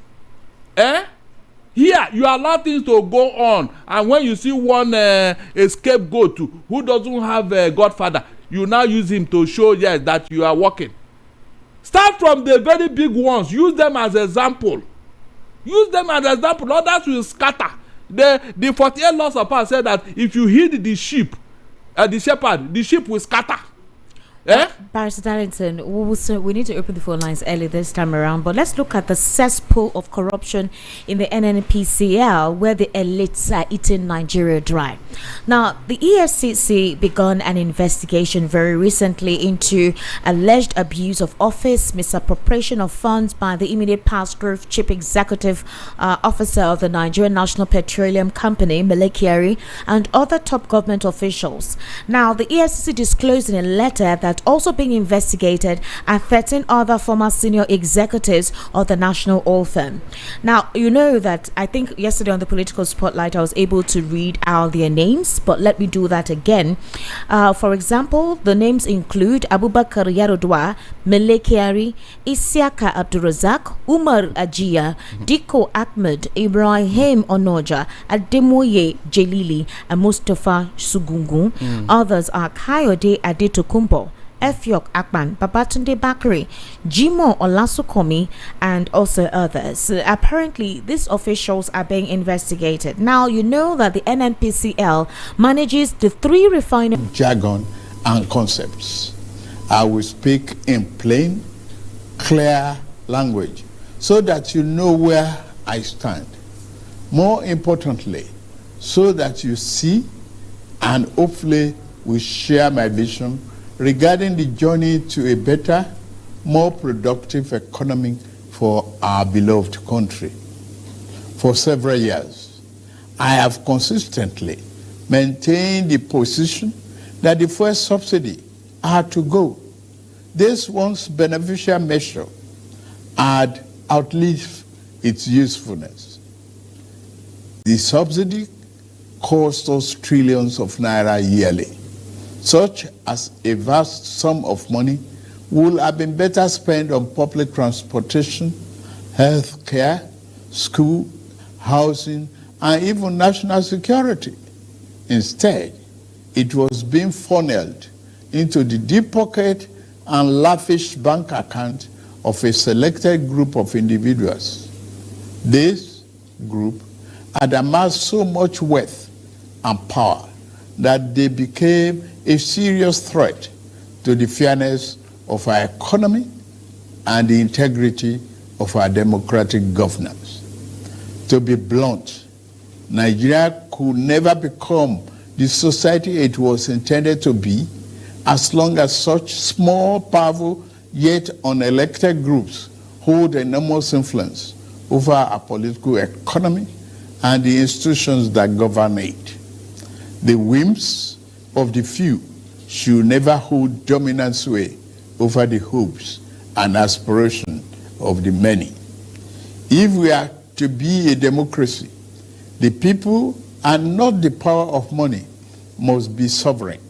Here, you allow things to go on, and when you see one a scapegoat who doesn't have a godfather, you now use him to show that you are working. Start from the very big ones. Use them as example. Others will scatter. The 48 laws of power said that if you heed the sheep, the shepherd, the sheep will scatter. Barrister Darlington, we need to open the phone lines early this time around, but let's look at the cesspool of corruption in the NNPCL, where the elites are eating Nigeria dry. Now, the EFCC began an investigation very recently into alleged abuse of office, misappropriation of funds by the immediate past group chief executive officer of the Nigerian National Petroleum Company, Mele Kyari, and other top government officials. Now, the EFCC disclosed in a letter that also being investigated are 13 other former senior executives of the national oil firm. Now, you know that I think yesterday on the Political Spotlight I was able to read out their names, but let me do that again. For example, the names include Abubakar Yarodwa, Mele Kyari, Isiaka Abdurazak, Umar Ajia, Diko Ahmed, Ibrahim Onoja, Ademoye Jelili, and Mustafa Sugungu. Others are Kayode Adetokunbo, Efyok Akpan, Babatunde Bakri, Jimo Olasukomi, and also others. Apparently, these officials are being investigated. Now, you know that the NNPCL manages the 3 refineries. Jargon and concepts. I will speak in plain, clear language so that you know where I stand. More importantly, so that you see and hopefully will share my vision regarding the journey to a better, more productive economy for our beloved country. For several years, I have consistently maintained the position that the fuel subsidy had to go. This once beneficial measure had outlived its usefulness. The subsidy cost us trillions of naira yearly. Such as a vast sum of money would have been better spent on public transportation, health care, school, housing, and even national security. Instead, it was being funneled into the deep pocket and lavish bank account of a selected group of individuals. This group had amassed so much wealth and power that they became a serious threat to the fairness of our economy and the integrity of our democratic governance. To be blunt, Nigeria could never become the society it was intended to be as long as such small, powerful, yet unelected groups hold enormous influence over our political economy and the institutions that govern it. The whims of the few should never hold dominant sway over the hopes and aspirations of the many. If we are to be a democracy, the people and not the power of money must be sovereign.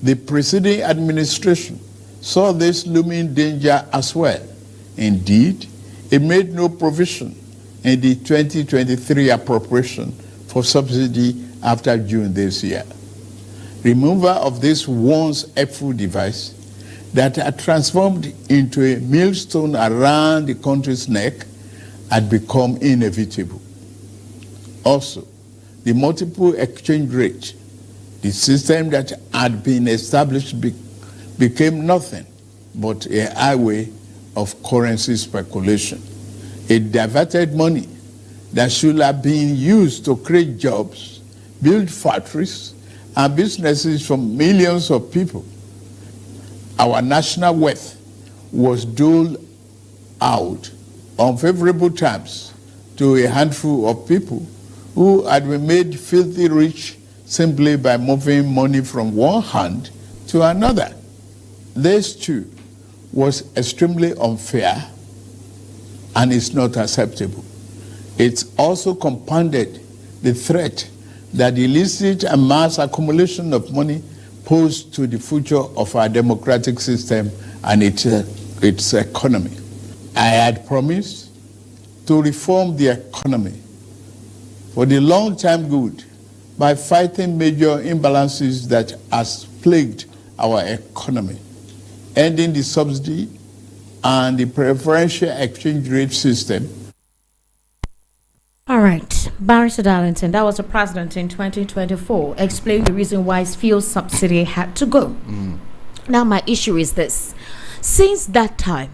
The preceding administration saw this looming danger as well. Indeed, it made no provision in the 2023 appropriation for subsidy after June this year. Removal of this once helpful device that had transformed into a millstone around the country's neck had become inevitable. Also, the multiple exchange rate, the system that had been established became nothing but a highway of currency speculation. It diverted money that should have been used to create jobs, build factories, and businesses for millions of people. Our national wealth was doled out on favorable terms to a handful of people who had been made filthy rich simply by moving money from one hand to another. This too was extremely unfair and is not acceptable. It also compounded the threat that the illicit and mass accumulation of money posed to the future of our democratic system and its economy. I had promised to reform the economy for the long-term good by fighting major imbalances that has plagued our economy, ending the subsidy and the preferential exchange rate system. All right, Barrister Darlington, that was the president in 2024. Explain the reason why his fuel subsidy had to go. Now, my issue is this. Since that time,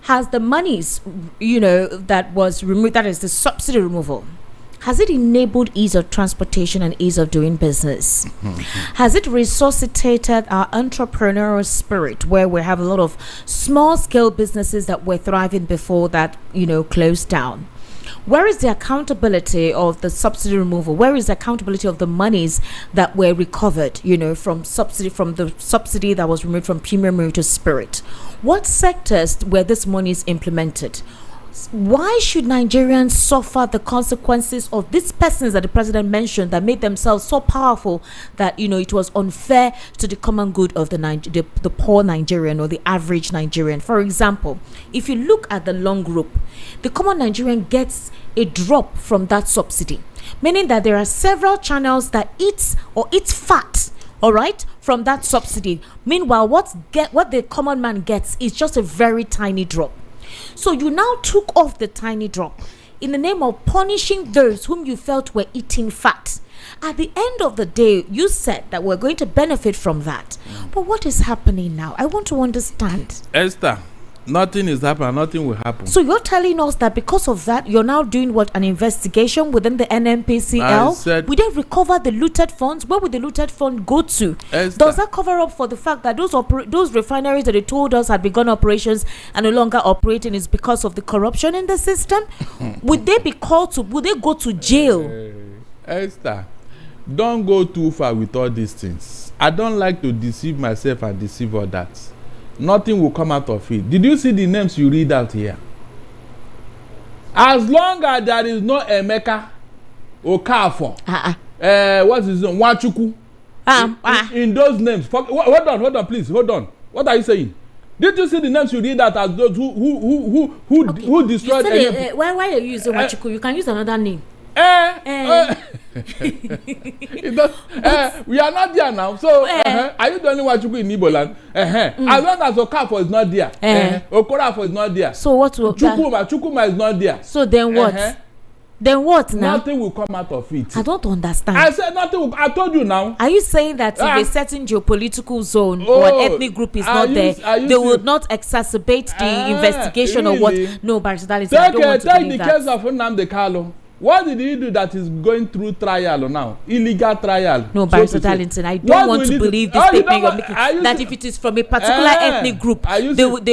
has the monies, that was removed, that is the subsidy removal, has it enabled ease of transportation and ease of doing business? Has it resuscitated our entrepreneurial spirit, where we have a lot of small-scale businesses that were thriving before that, closed down? Where is the accountability of the subsidy removal? Where is the accountability of the monies that were recovered, from the subsidy that was removed from Premium Motor Spirit? What sectors were this monies implemented? Why should Nigerians suffer the consequences of these persons that the president mentioned that made themselves so powerful that, it was unfair to the common good of the poor Nigerian or the average Nigerian? For example, if you look at the long rope, the common Nigerian gets a drop from that subsidy, meaning that there are several channels that eat fat, all right, from that subsidy. Meanwhile, what the common man gets is just a very tiny drop. So you now took off the tiny drop in the name of punishing those whom you felt were eating fat. At the end of the day, you said that we're going to benefit from that. But what is happening now? I want to understand. Esther, nothing is happening. Nothing will happen. So you're telling us that because of that, you're now doing what? An investigation within the NNPCL? We didn't recover the looted funds. Where would the looted fund go to? Esther, does that cover up for the fact that those refineries that they told us had begun operations and no longer operating is because of the corruption in the system? Would they go to jail? Esther, don't go too far with all these things. I don't like to deceive myself and deceive others. Nothing will come out of it. Did you see the names you read out here? As long as there is no Emeka Okafor, what's his name? Nwachukwu. In those names. Hold on, please. Hold on. What are you saying? Did you see the names you read out as those who destroyed? Why are you using Nwachukwu? You can use another name. We are not there now. So are you the only Nwachukwu in Igbo land? As long as Okafor is not there, Okorafor is not there. So what will Chukwuma is not there. So then what? Then what now? Nothing will come out of it. I don't understand. I said nothing will, I told you now. Are you saying that if a certain geopolitical zone or an ethnic group is not there, they will not exacerbate the investigation or what? No, Barrister Darlington, I don't want to believe that. Take the case of Nnamdi Kanu. What did he do that is going through trial now? Illegal trial. No, Barrister Darlington, I don't want to believe this statement you're making. That if it is from a particular ethnic group, they what?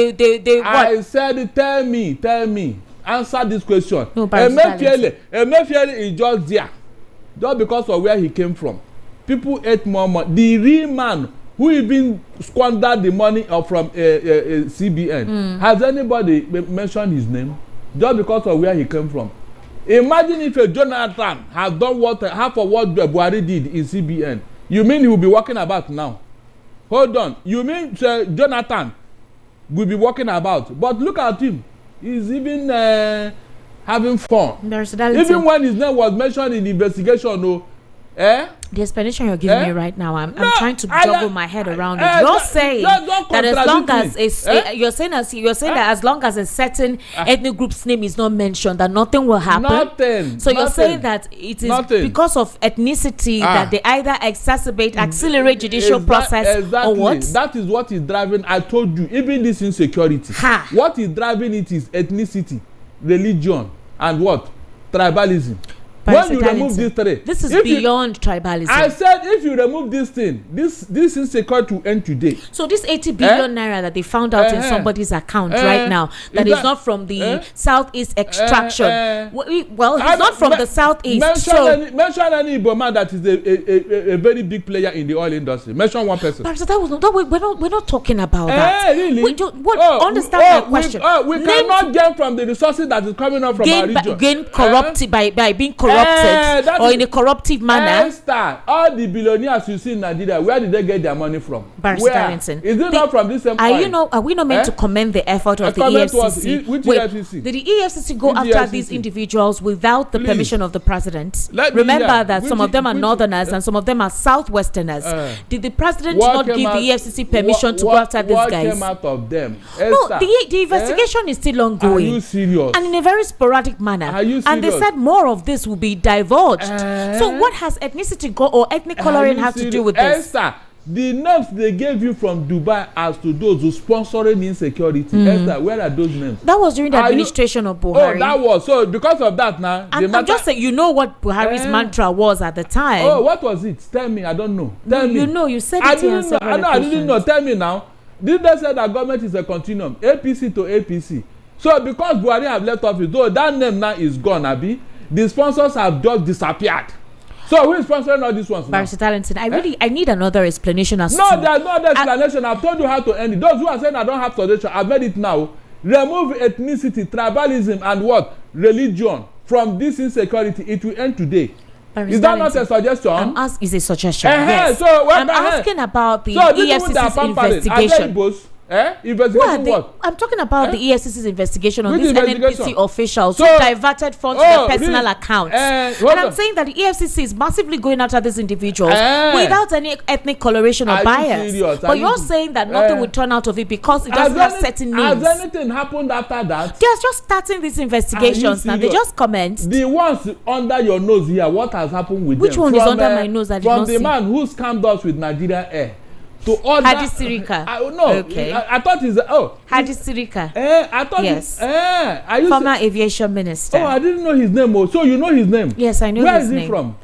I said, tell me. Answer this question. No, Emefiele is just there. Just because of where he came from. People ate more money. The real man who even squandered the money from CBN. Has anybody mentioned his name? Just because of where he came from. Imagine if a Jonathan has done half of what Buhari did in CBN. You mean he will be walking about now? Hold on. You mean Jonathan will be walking about? But look at him. He's even having fun. Even when his name was mentioned in the investigation, the explanation you're giving me right now, I'm trying to juggle my head around it. You're saying that as long as you're saying that as long as a certain ethnic group's name is not mentioned, that nothing will happen. You're saying that it is because of ethnicity that they either accelerate judicial process or what? That is what is driving. I told you, even this insecurity. What is driving it is ethnicity, religion, and what? Tribalism. When you remove these three, this is beyond tribalism. I said if you remove this thing, this insecurity will end today. So this 80 billion naira that they found out in somebody's account right now, that is not from the Southeast extraction. Well, he's not from the Southeast. Mention any Igbo man that is a very big player in the oil industry. Mention one person. But that was we're not talking about that. Really? Understand my question. We cannot gain from the resources that is coming up from our region. Gain corrupted by being corrupted or in a corruptive manner. All the billionaires you see in Nigeria, where did they get their money from? Barrister Darlington, is it not from this same oil? Are we not meant to commend the effort of the EFCC? Which EFCC? Did the EFCC go after these individuals without the permission of the president? Remember that some of them are northerners and some of them are southwesterners. Did the president not give the EFCC permission to go after these guys? What came out of them? No, the investigation is still ongoing. Are you serious? And in a very sporadic manner. Are you serious? And they said more of this will be divulged. So what has ethnicity or ethnic coloring have to do with this? Esther, the names they gave you from Dubai as to those who sponsoring insecurity, Esther, where are those names? That was during the administration of Buhari. Oh, that was. So because of that now. I'm just saying, you know what Buhari's mantra was at the time. Oh, what was it? Tell me, I don't know. Tell me. You know, you said it here on several occasions. I didn't know. Tell me now. Did they say that government is a continuum? APC to APC. So because Buhari have left office, though that name now is gone, Abi, the sponsors have just disappeared. So who is sponsoring all these ones now? Barrister Darlington, I need another explanation as to... No, there's no other explanation. I've told you how to end it. Those who are saying I don't have suggestion, I've made it now. Remove ethnicity, tribalism, and what? Religion from this insecurity. It will end today. Is that not a suggestion? Is a suggestion, yes. So I'm asking about the EFCC's investigation. Investigation what? I'm talking about the EFCC's investigation on these NNPC officials who diverted funds to their personal accounts. And I'm saying that the EFCC is massively going after these individuals without any ethnic coloration or bias. But you're saying that nothing will turn out of it because it doesn't have certain names. Has anything happened after that? They're just starting these investigations now. They just comment. The ones under your nose here, what has happened with them? Which one is under my nose? I did not see. From the man who scammed us with Nigeria Air. To order Hadi Sirika. No, okay. I thought he's Hadi Sirika. I thought yes. Former aviation minister. I didn't know his name. So you know his name? Yes, I know his name. Where is he from?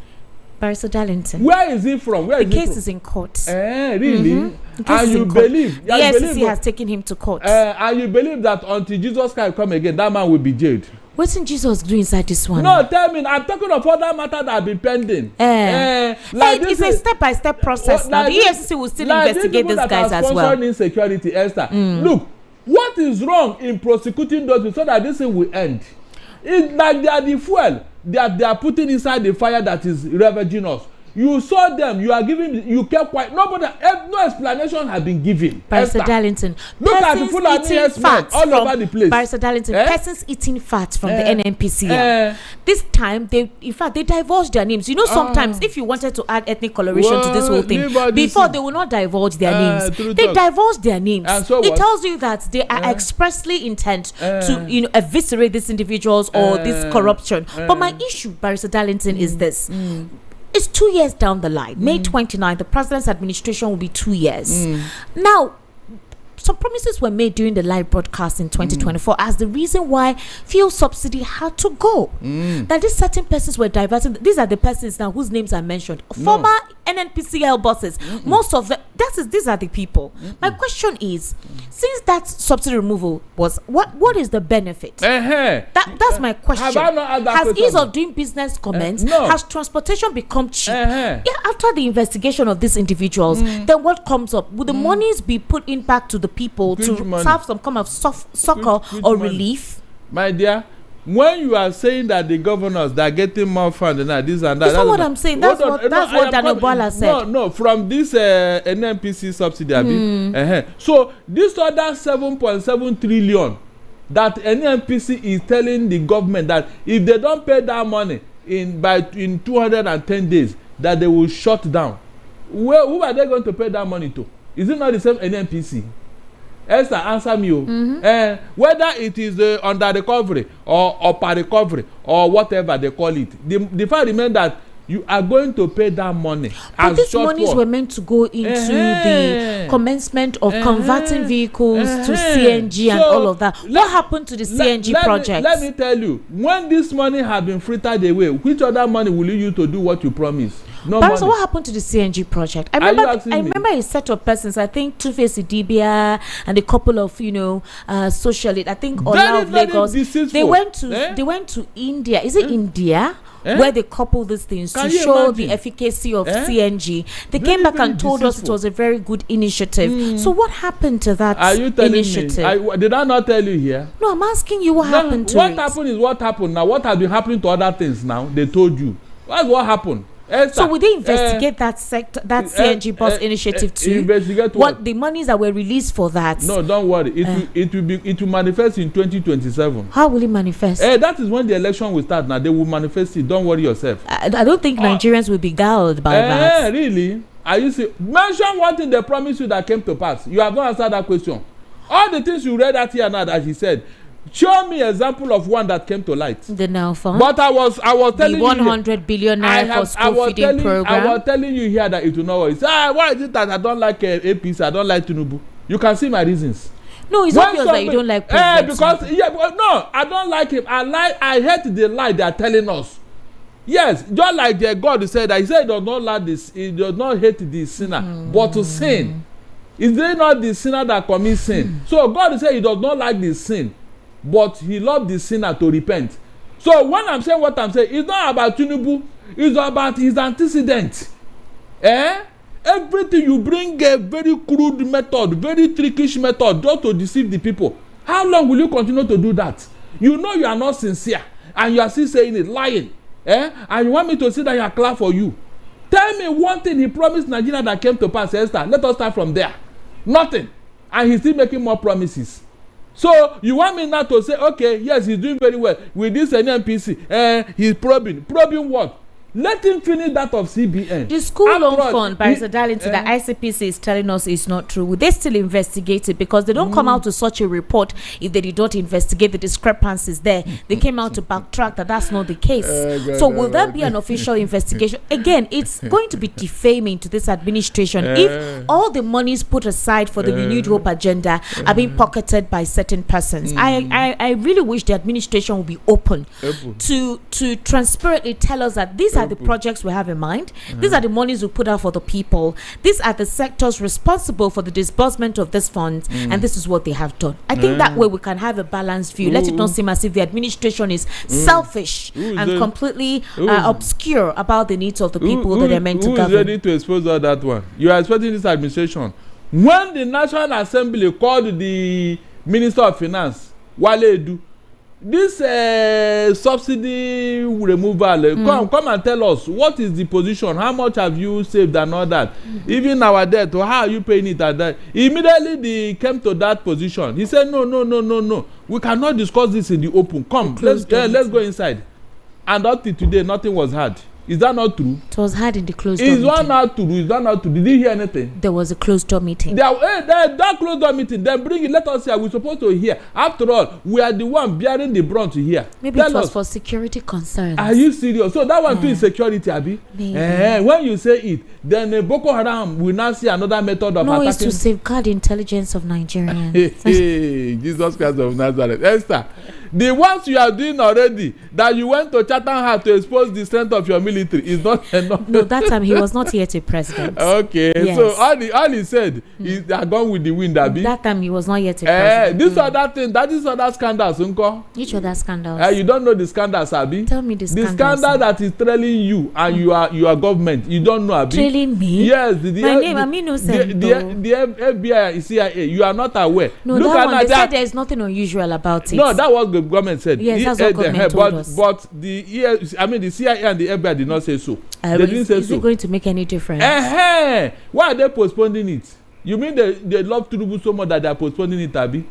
Barrister Darlington. Where is he from? The case is in court. Really? And you believe? The EFCC has taken him to court. And you believe that until Jesus Christ come again, that man will be jailed? What's Jesus doing inside this one? No, tell me. I'm talking of other matters that have been pending. It's a step-by-step process now. The EFCC will still investigate these guys as well. Sponsoring insecurity, Esther. Look, what is wrong in prosecuting those so that this thing will end? It's like they are the fuel that they are putting inside the fire that is ravaging us. you saw them, you are giving, you kept quiet. Nobody, no explanation has been given. Barrister Darlington, look at the full advertisement all over the place. Barrister Darlington, persons eating fat from the NNPC. This time, they divulged their names. You know, sometimes if you wanted to add ethnic coloration to this whole thing, before they will not divulge their names. They divulged their names. It tells you that they are expressly intent to, eviscerate these individuals or this corruption. But my issue, Barrister Darlington, is this. It's 2 years down the line. May 29th, the president's administration will be 2 years. Now, some promises were made during the live broadcast in 2024 as the reason why fuel subsidy had to go. That these certain persons were diverting. These are the persons now whose names are mentioned. Former NNPCL bosses. Most of them. These are the people. My question is, since that subsidy removal was, what is the benefit? That's my question. Has ease of doing business commenced? No. Has transportation become cheap? Yeah, after the investigation of these individuals, then what comes up? Will the monies be put in back to the people to serve some kind of succor or relief? My dear, when you are saying that the governors that are getting more funds and this and that, that's not what I'm saying. That's what Daniel Bola said. No, from this NNPC subsidy. So this other 7.7 trillion that NNPC is telling the government that if they don't pay that money in 210 days, that they will shut down. Who are they going to pay that money to? Is it not the same NNPC? Esther, answer me. Whether it is under recovery or upper recovery or whatever they call it, the fact remains that you are going to pay that money. But these monies were meant to go into the commencement of converting vehicles to CNG and all of that. What happened to the CNG project? Let me tell you, when this money has been frittered away, which other money will you use to do what you promised? No money. So what happened to the CNG project? I remember a set of persons, I think Two-Face Idibia and a couple of socialists, I think Ola of Lagos. They went to India. Is it India? Where they couple these things to show the efficacy of CNG. They came back and told us it was a very good initiative. So what happened to that initiative? Did I not tell you here? No, I'm asking you what happened to it. What happened is what happened. Now, what has been happening to other things now? They told you. That's what happened. So will they investigate that CNG bus initiative too? Investigate what the monies that were released for that? No, don't worry. It will manifest in 2027. How will it manifest? That is when the election will start. Now they will manifest it. Don't worry yourself. I don't think Nigerians will be gulled by that. Really? Are you see? Mention one thing they promised you that came to pass. You have not answered that question. All the things you read out here now that he said. Show me an example of one that came to light. The now fund. But I was telling you. The 100 billion naira for school feeding program. I was telling you here that it will not work. Why is it that I don't like APC? I don't like Tinubu. You can see my reasons. No, it's obvious that you don't like President. Because no, I don't like him. I hate the lie they are telling us. Yes, just like God said that he said he does not like this. He does not hate the sinner, but to sin. Is there not the sinner that commits sin? So God said he does not like the sin. But he loved the sinner to repent. So when I'm saying what I'm saying, it's not about Tinubu, it's about his antecedent. Everything you bring a very crude method, very trickish method just to deceive the people. How long will you continue to do that? You know you are not sincere and you are still saying it, lying. And you want me to sit down and clap for you. Tell me one thing he promised Nigeria that came to pass, Esther. Let us start from there. Nothing. And he's still making more promises. So you want me now to say, okay, yes, he's doing very well with this NNPC. He's probing what? Let him finish that of CBN. The school loan fund, Barrister Darlington, that ICPC is telling us is not true. Will they still investigate it? Because they don't come out to such a report if they did not investigate the discrepancies there. They came out to backtrack that that's not the case. So will there be an official investigation? Again, it's going to be defaming to this administration if all the monies put aside for the renewed hope agenda are being pocketed by certain persons. I really wish the administration will be open to transparently tell us that these are the projects we have in mind. These are the monies we put out for the people. These are the sectors responsible for the disbursement of this funds, and this is what they have done. I think that way we can have a balanced view. Let it not seem as if the administration is selfish and completely obscure about the needs of the people that they're meant to govern. Who is ready to expose all that one? You are expecting this administration. When the National Assembly called the Minister of Finance, Wale Edu, this subsidy removal, come and tell us what is the position, how much have you saved and all that. Even our debt, or how are you paying it at that? Immediately they came to that position. He said no, we cannot discuss this in the open. Come, let's go inside. And up to today nothing was heard. Is that not true? It was heard in the closed door meeting. Is that not true? Did you hear anything? There was a closed door meeting. That closed door meeting, then bring it, let us hear. We're supposed to hear. After all, we are the one bearing the brunt to hear. Maybe it was for security concerns. Are you serious? So that one too is security, Abi? When you say it, then Boko Haram will now see another method of attacking. No, it's to safeguard the intelligence of Nigerians. Hey, Jesus Christ of Nazareth. Esther, the ones you are doing already, that you went to Chatham House to expose the strength of your military, is not enough. No, that time he was not yet a president. Okay, yes. So all he said is they are gone with the wind, Abi. That time he was not yet a president. This other thing, that is other scandals, Unko. Which other scandals? You don't know the scandals, Abi. Tell me the scandals. The scandal that is trailing you and your government, you don't know, Abi. Trailing me? Yes. My name, I'm innocent. The FBI, CIA, you are not aware. No, look that one, they said there is nothing unusual about it. No, that was the government said. Yes, that's what government told us. But the CIA and the FBI did not say so. They didn't say so. Is it going to make any difference? Why are they postponing it? You mean they love Tinubu so much that they are postponing it, Abi?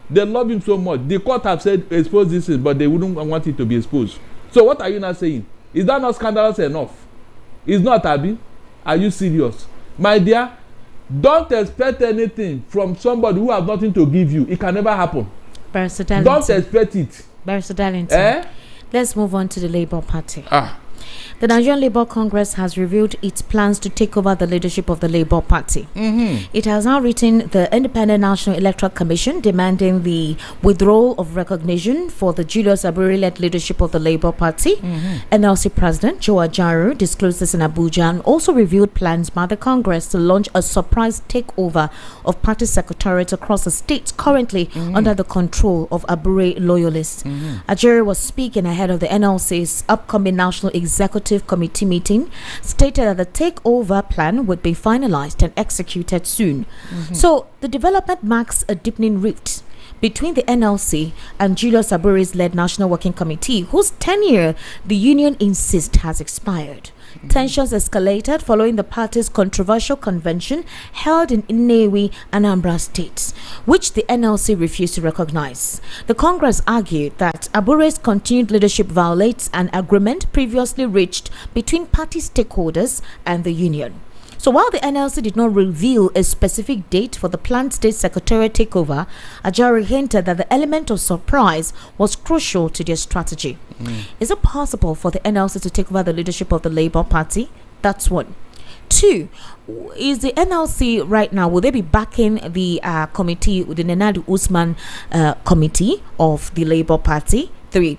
They love him so much. The court have said expose this, but they wouldn't want it to be exposed. So what are you now saying? Is that not scandalous enough? It's not, Abi. Are you serious? My dear, don't expect anything from somebody who has nothing to give you. It can never happen. Barrister Darlington. Don't expect it. Barrister Darlington. Let's move on to the Labour Party. The Nigerian Labour Congress has revealed its plans to take over the leadership of the Labour Party. It has now written the Independent National Electoral Commission demanding the withdrawal of recognition for the Julius Abure-led leadership of the Labour Party. NLC President Joe Ajaero disclosed this in Abuja and also revealed plans by the Congress to launch a surprise takeover of party secretariats across the states currently under the control of Abure loyalists. Ajaero was speaking ahead of the NLC's upcoming National Executive Committee meeting, stated that the takeover plan would be finalized and executed soon. So the development marks a deepening rift between the NLC and Julius Abure's led National Working Committee, whose tenure the union insists has expired. Tensions escalated following the party's controversial convention held in Nnewi, Anambra State, which the NLC refused to recognize. The Congress argued that Abure's continued leadership violates an agreement previously reached between party stakeholders and the union. So while the NLC did not reveal a specific date for the planned state secretariat takeover, Ajaero hinted that the element of surprise was crucial to their strategy. Is it possible for the NLC to take over the leadership of the Labour Party? That's one. Two, is the NLC right now, will they be backing the committee, the Nenadu Usman committee of the Labour Party? Three,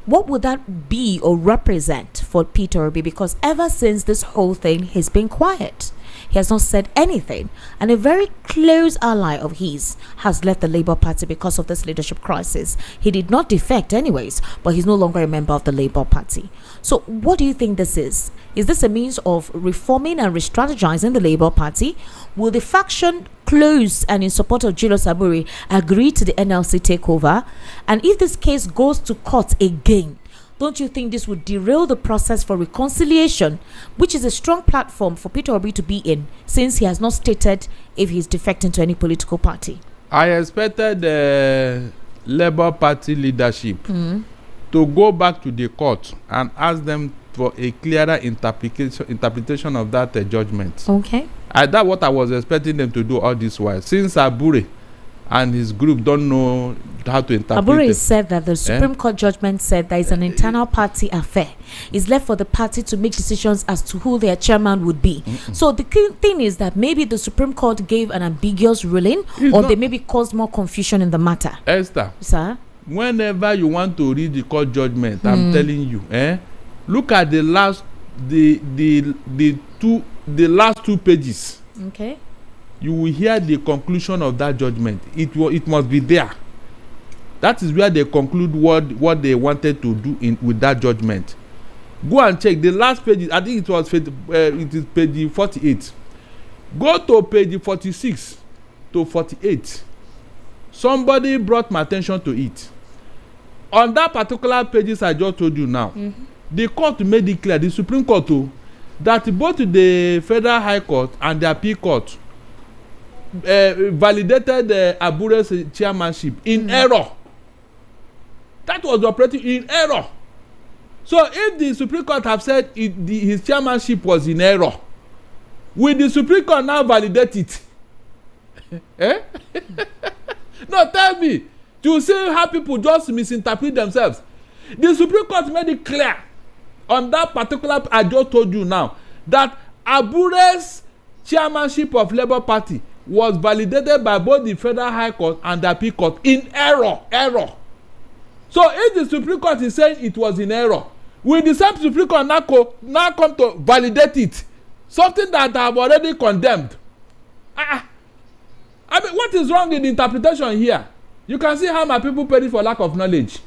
what would that be or represent for Peter Obi? Because ever since this whole thing, he's been quiet. He has not said anything. And a very close ally of his has left the Labour Party because of this leadership crisis. He did not defect anyways, but he's no longer a member of the Labour Party. So what do you think this is? Is this a means of reforming and re-strategizing the Labour Party? Will the faction close and in support of Julius Abure agree to the NLC takeover? And if this case goes to court again, don't you think this would derail the process for reconciliation, which is a strong platform for Peter Obi to be in, since he has not stated if he's defecting to any political party? I expected the Labour Party leadership to go back to the court and ask them for a clearer interpretation of that judgment. Okay. That's what I was expecting them to do all this while. Since Abure and his group don't know how to interpret Abure said that the Supreme Court judgment said that it's an internal party affair. It's left for the party to make decisions as to who their chairman would be. So the key thing is that maybe the Supreme Court gave an ambiguous ruling, or they maybe caused more confusion in the matter. Esther, sir, whenever you want to read the court judgment, I'm telling you, look at the last last two pages. Okay. You will hear the conclusion of that judgment. It must be there. That is where they conclude what they wanted to do with that judgment. Go and check the last page. I think it is page 48. Go to page 46 to 48. Somebody brought my attention to it. On that particular pages I just told you now, the court made it clear, the Supreme Court too, that both the Federal High Court and the Appeal Court validated Abure's chairmanship in error. That was operating in error. So if the Supreme Court have said his chairmanship was in error, will the Supreme Court now validate it? Eh? No, tell me. To see how people just misinterpret themselves. The Supreme Court made it clear on that particular, I just told you now, that Abure's chairmanship of Labour Party was validated by both the Federal High Court and the Appeal Court in error. So if the Supreme Court is saying it was in error, will the same Supreme Court now come to validate it? Something that I have already condemned. I mean, what is wrong in the interpretation here? You can see how my people perish for lack of knowledge.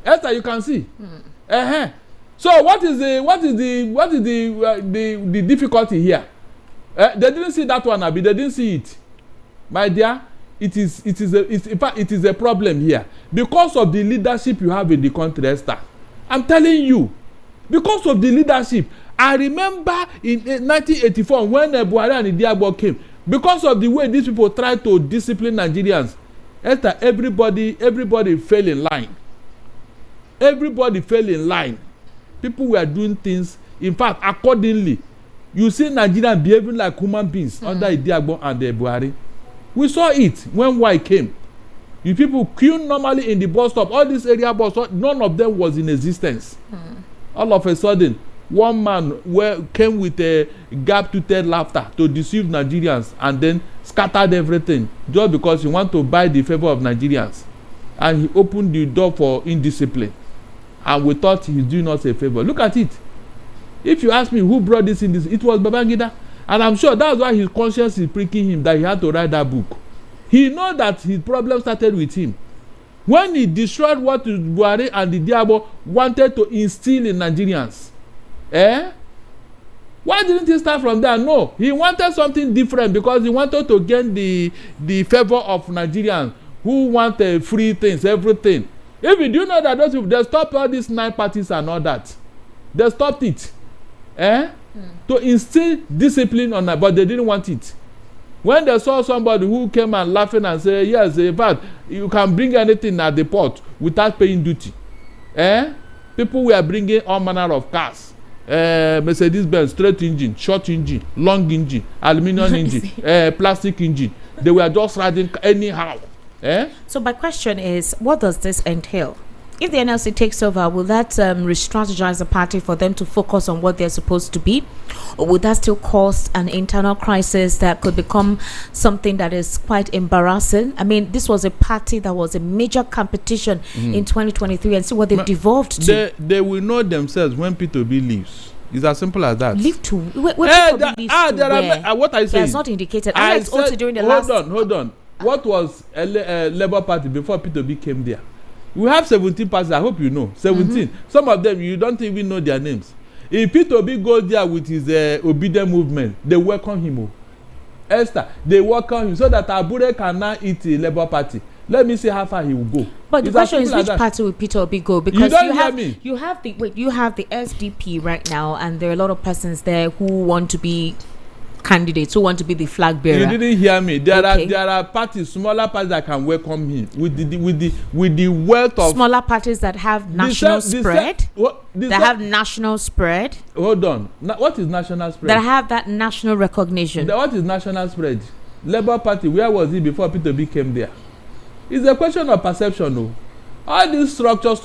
Esther, you can see. So what is the difficulty here? They didn't see that one, Abi. They didn't see it, my dear. In fact, it is a problem here because of the leadership you have in the country, Esther. I'm telling you, because of the leadership. I remember in 1984 when Buhari and Idiagbo came, because of the way these people tried to discipline Nigerians. Esther, everybody fell in line. Everybody fell in line. People were doing things, in fact, accordingly. You see Nigerians behaving like human beings under Idiagbo and Buhari. We saw it when Y came. You people queue normally in the bus stop. All this area bus stop, none of them was in existence. All of a sudden, one man came with a gap-toothed laughter to deceive Nigerians and then scattered everything just because he want to buy the favor of Nigerians. And he opened the door for indiscipline. And we thought he's doing us a favor. Look at it. If you ask me who brought this in, it was Babangida. And I'm sure that's why his conscience is pricking him that he had to write that book. He knows that his problem started with him. When he destroyed what Buhari and the Diabo wanted to instill in Nigerians. Why didn't he start from there? No, he wanted something different because he wanted to gain the favor of Nigerians who want free things, everything. If you do know that those people, they stopped all these 9 parties and all that. They stopped it. To instill discipline on that, but they didn't want it. When they saw somebody who came and laughing and say, yes, in fact, you can bring anything at the port without paying duty. People were bringing all manner of cars. Mercedes-Benz, straight engine, short engine, long engine, aluminium engine, plastic engine. They were just riding anyhow. So my question is, what does this entail? If the NLC takes over, will that re-strategize the party for them to focus on what they're supposed to be? Or would that still cause an internal crisis that could become something that is quite embarrassing? I mean, this was a party that was a major competition in 2023, and see what they've devolved to. They will know themselves when P2B leaves. It's as simple as that. Leave to where? What are you saying? It's not indicated. I said, also during the hold on. What was Labour Party before P2B came there? We have 17 parties. I hope you know 17. Some of them you don't even know their names. If P2B goes there with his obedient movement, they welcome him. Esther, they welcome him so that Abure can now eat the Labour Party. Let me see how far he will go. But the question is, which party will Peter Obi go? Because you have the SDP right now, and there are a lot of persons there who want to be candidates, who want to be the flag bearer. You didn't hear me. There are parties, smaller parties that can welcome him with the wealth of smaller parties that have national spread. Have national spread. Hold on. What is national spread? That have that national recognition. What is national spread? Labour Party, where was he before P2B came there? It's a question of perception, no. All this structure,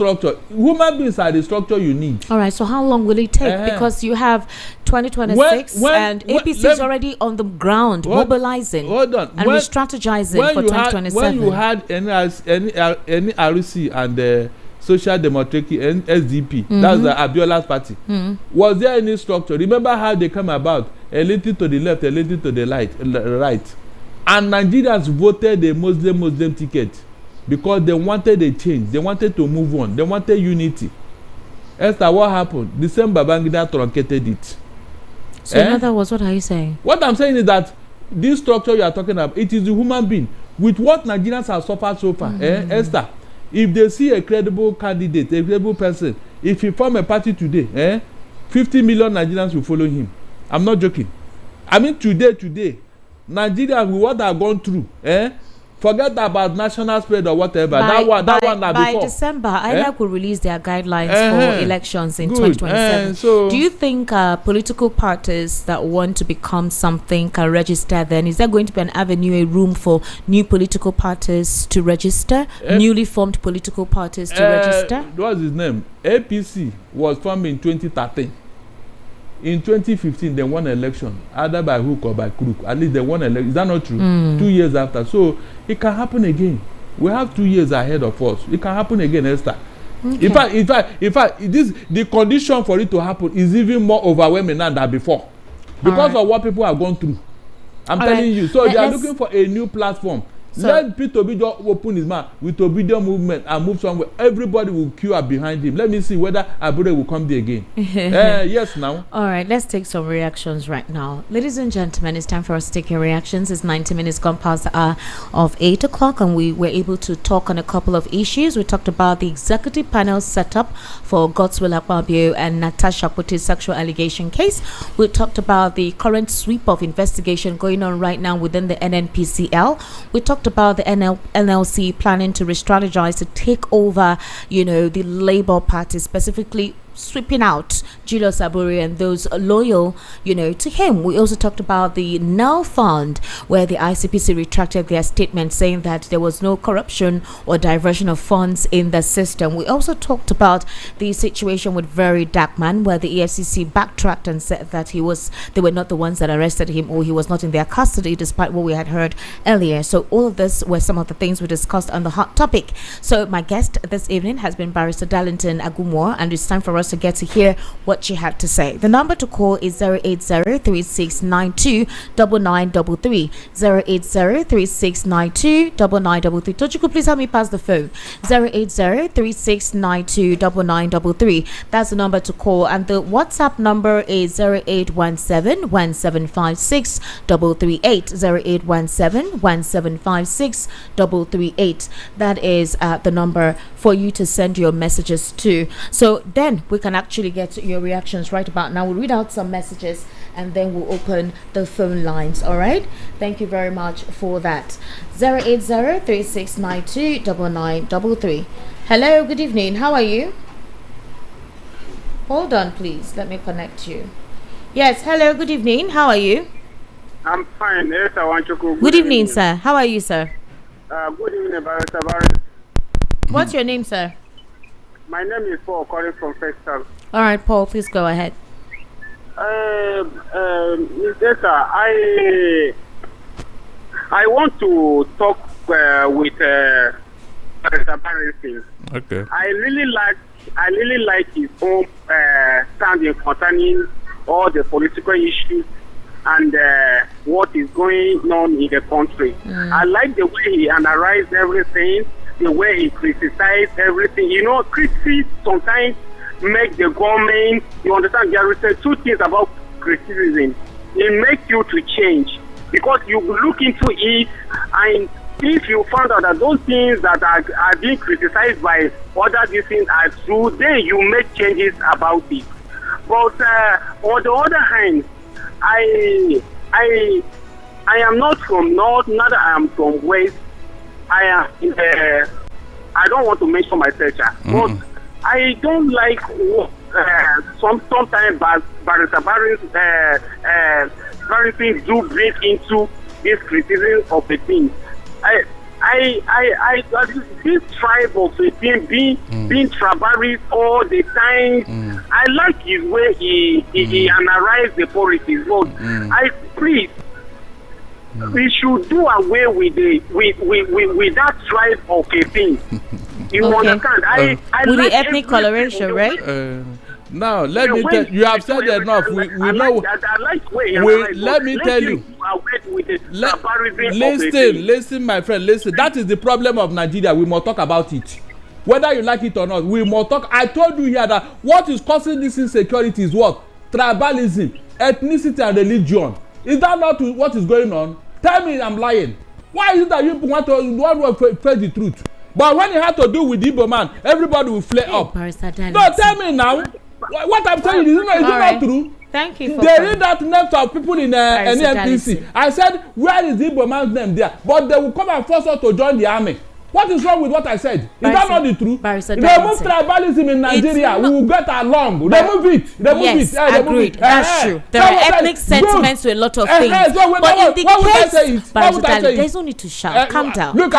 human beings are the structure you need. All right, so how long will it take? Because you have 2026 and APC is already on the ground, mobilizing and re-strategizing for 2027. When you had any RC and the Social Democratic and SDP, that's the Abiola's party, was there any structure? Remember how they come about? A little to the left, a little to the right. And Nigerians voted a Muslim ticket. Because they wanted a change, they wanted to move on, they wanted unity. Esther, what happened? The same Babangida truncated it. So in other words, what are you saying? What I'm saying is that this structure you are talking about, it is the human being. With what Nigerians have suffered so far, Esther, If they see a credible candidate, a credible person, if he form a party today, 50 million Nigerians will follow him. I'm not joking. I mean, today, Nigeria, with what I've gone through, forget about national spread or whatever. By December, INEC will release their guidelines for elections in 2027. So do you think political parties that want to become something can register then? Is there going to be an avenue, a room for new political parties to register? Newly formed political parties to register? What's his name? APC was formed in 2013. In 2015, they won an election, either by hook or by crook. At least they won an election. Is that not true? 2 years after. So it can happen again. We have 2 years ahead of us. It can happen again, Esther. Okay. In fact, the condition for it to happen is even more overwhelming now than before. Because of what people have gone through. I'm telling you. So they are looking for a new platform. So, let Peter Obi just open his mouth with obedient movement and move somewhere. Everybody will queue up behind him. Let me see whether Abuja will come there again. Yes, now. All right, let's take some reactions right now. Ladies and gentlemen, it's time for us to take your reactions. It's 90 minutes gone past the hour of 8 o'clock, and we were able to talk on a couple of issues. We talked about the executive panel setup for Godswill Akpabio and Natasha Akpoti's sexual allegation case. We talked about the current sweep of investigation going on right now within the NNPCL. We talked about the NLC planning to re-strategize to take over, the Labour Party, specifically sweeping out Julius Aburi and those loyal, to him. We also talked about the Now Fund, where the ICPC retracted their statement saying that there was no corruption or diversion of funds in the system. We also talked about the situation with Very Darkman, where the EFCC backtracked and said that they were not the ones that arrested him, or he was not in their custody, despite what we had heard earlier. So all of this were some of the things we discussed on the hot topic. So my guest this evening has been Barrister Darlington Agumor, and it's time for us to get to hear what she had to say. The number to call is 080-3692-9933. 080-3692-9933. Tochiko, please help me pass the phone. 080-3692-9933. That's the number to call, and the WhatsApp number is 0817-1756-338. 0817-1756-338. That is the number for you to send your messages to. So then we can actually get your reactions right about now. We'll read out some messages and then we'll open the phone lines. All right, thank you very much for that. 080-3692-9933. Hello, good evening, how are you? Hold on please, let me connect you. Yes, hello, good evening, how are you? I'm fine. Yes, I want to go. Good evening, sir. How are you, sir? Good evening, Barrister. What's your name, sir? My name is Paul, calling from Festal. All right, Paul, please go ahead. Yes, sir. I want to talk with Barrister Barrington. Okay. I really like his own standing concerning all the political issues and what is going on in the country. I like the way he analyzed everything, the way he criticized everything. Critics sometimes make the government, you understand, there are two things about criticism. It makes you to change because you look into it, and if you find out that those things that are being criticized by these things are true, then you make changes about it. But on the other hand, I am not from North, neither I am from West. I don't want to mention myself, but I don't like sometimes Barrister Barrington do bring into this criticism of the thing. This tribe of a thing being tribalist all the time. I like his way he analyzes the politics, but please. We should do away with that tribe of a thing. You understand? With the ethnic coloration, right? Now let me tell you, have said enough. We know. Let me tell you. Listen, my friend. Listen. That is the problem of Nigeria. We must talk about it, whether you like it or not. We must talk. I told you here that what is causing this insecurity is what? Tribalism, ethnicity, and religion. Is that not what is going on? Tell me I'm lying. Why is it that you want to face the truth? But when it had to do with Igbo man, everybody will flare up. No, tell me now. What I'm saying is it not true? Thank you. They read that names of people in NNPC. I said, where is the Igbo man's name there? But they will come and force us to join the army. What is wrong with what I said? Is that not the truth? Remove tribalism in Nigeria. We will get along. Remove it. Yes, agreed. That's true. There are ethnic sentiments to a lot of things. But in the case, there's no need to shout. Calm down. Look,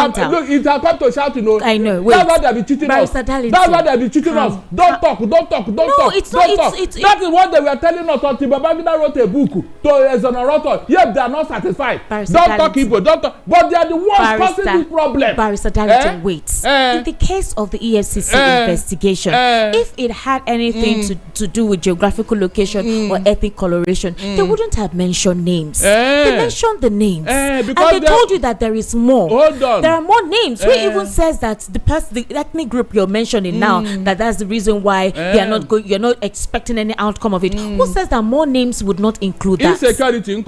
it has come to shout, I know. Wait. That's why they be cheating us. That's why they be cheating us. Don't talk. No, it's not. That is what they were telling us until Babangida wrote a book to exonerate. Yet they are not satisfied. Don't talk Igbo. Don't talk. But they are the ones causing this problem. Wait. In the case of the EFCC investigation, if it had anything to do with geographical location or ethnic coloration, they wouldn't have mentioned names. They mentioned the names, and they told you that there is more. Hold on. There are more names. Who even says that the ethnic group you're mentioning now, that's the reason why they are not going? You're not expecting any outcome of it. Who says that more names would not include that? Insecurity,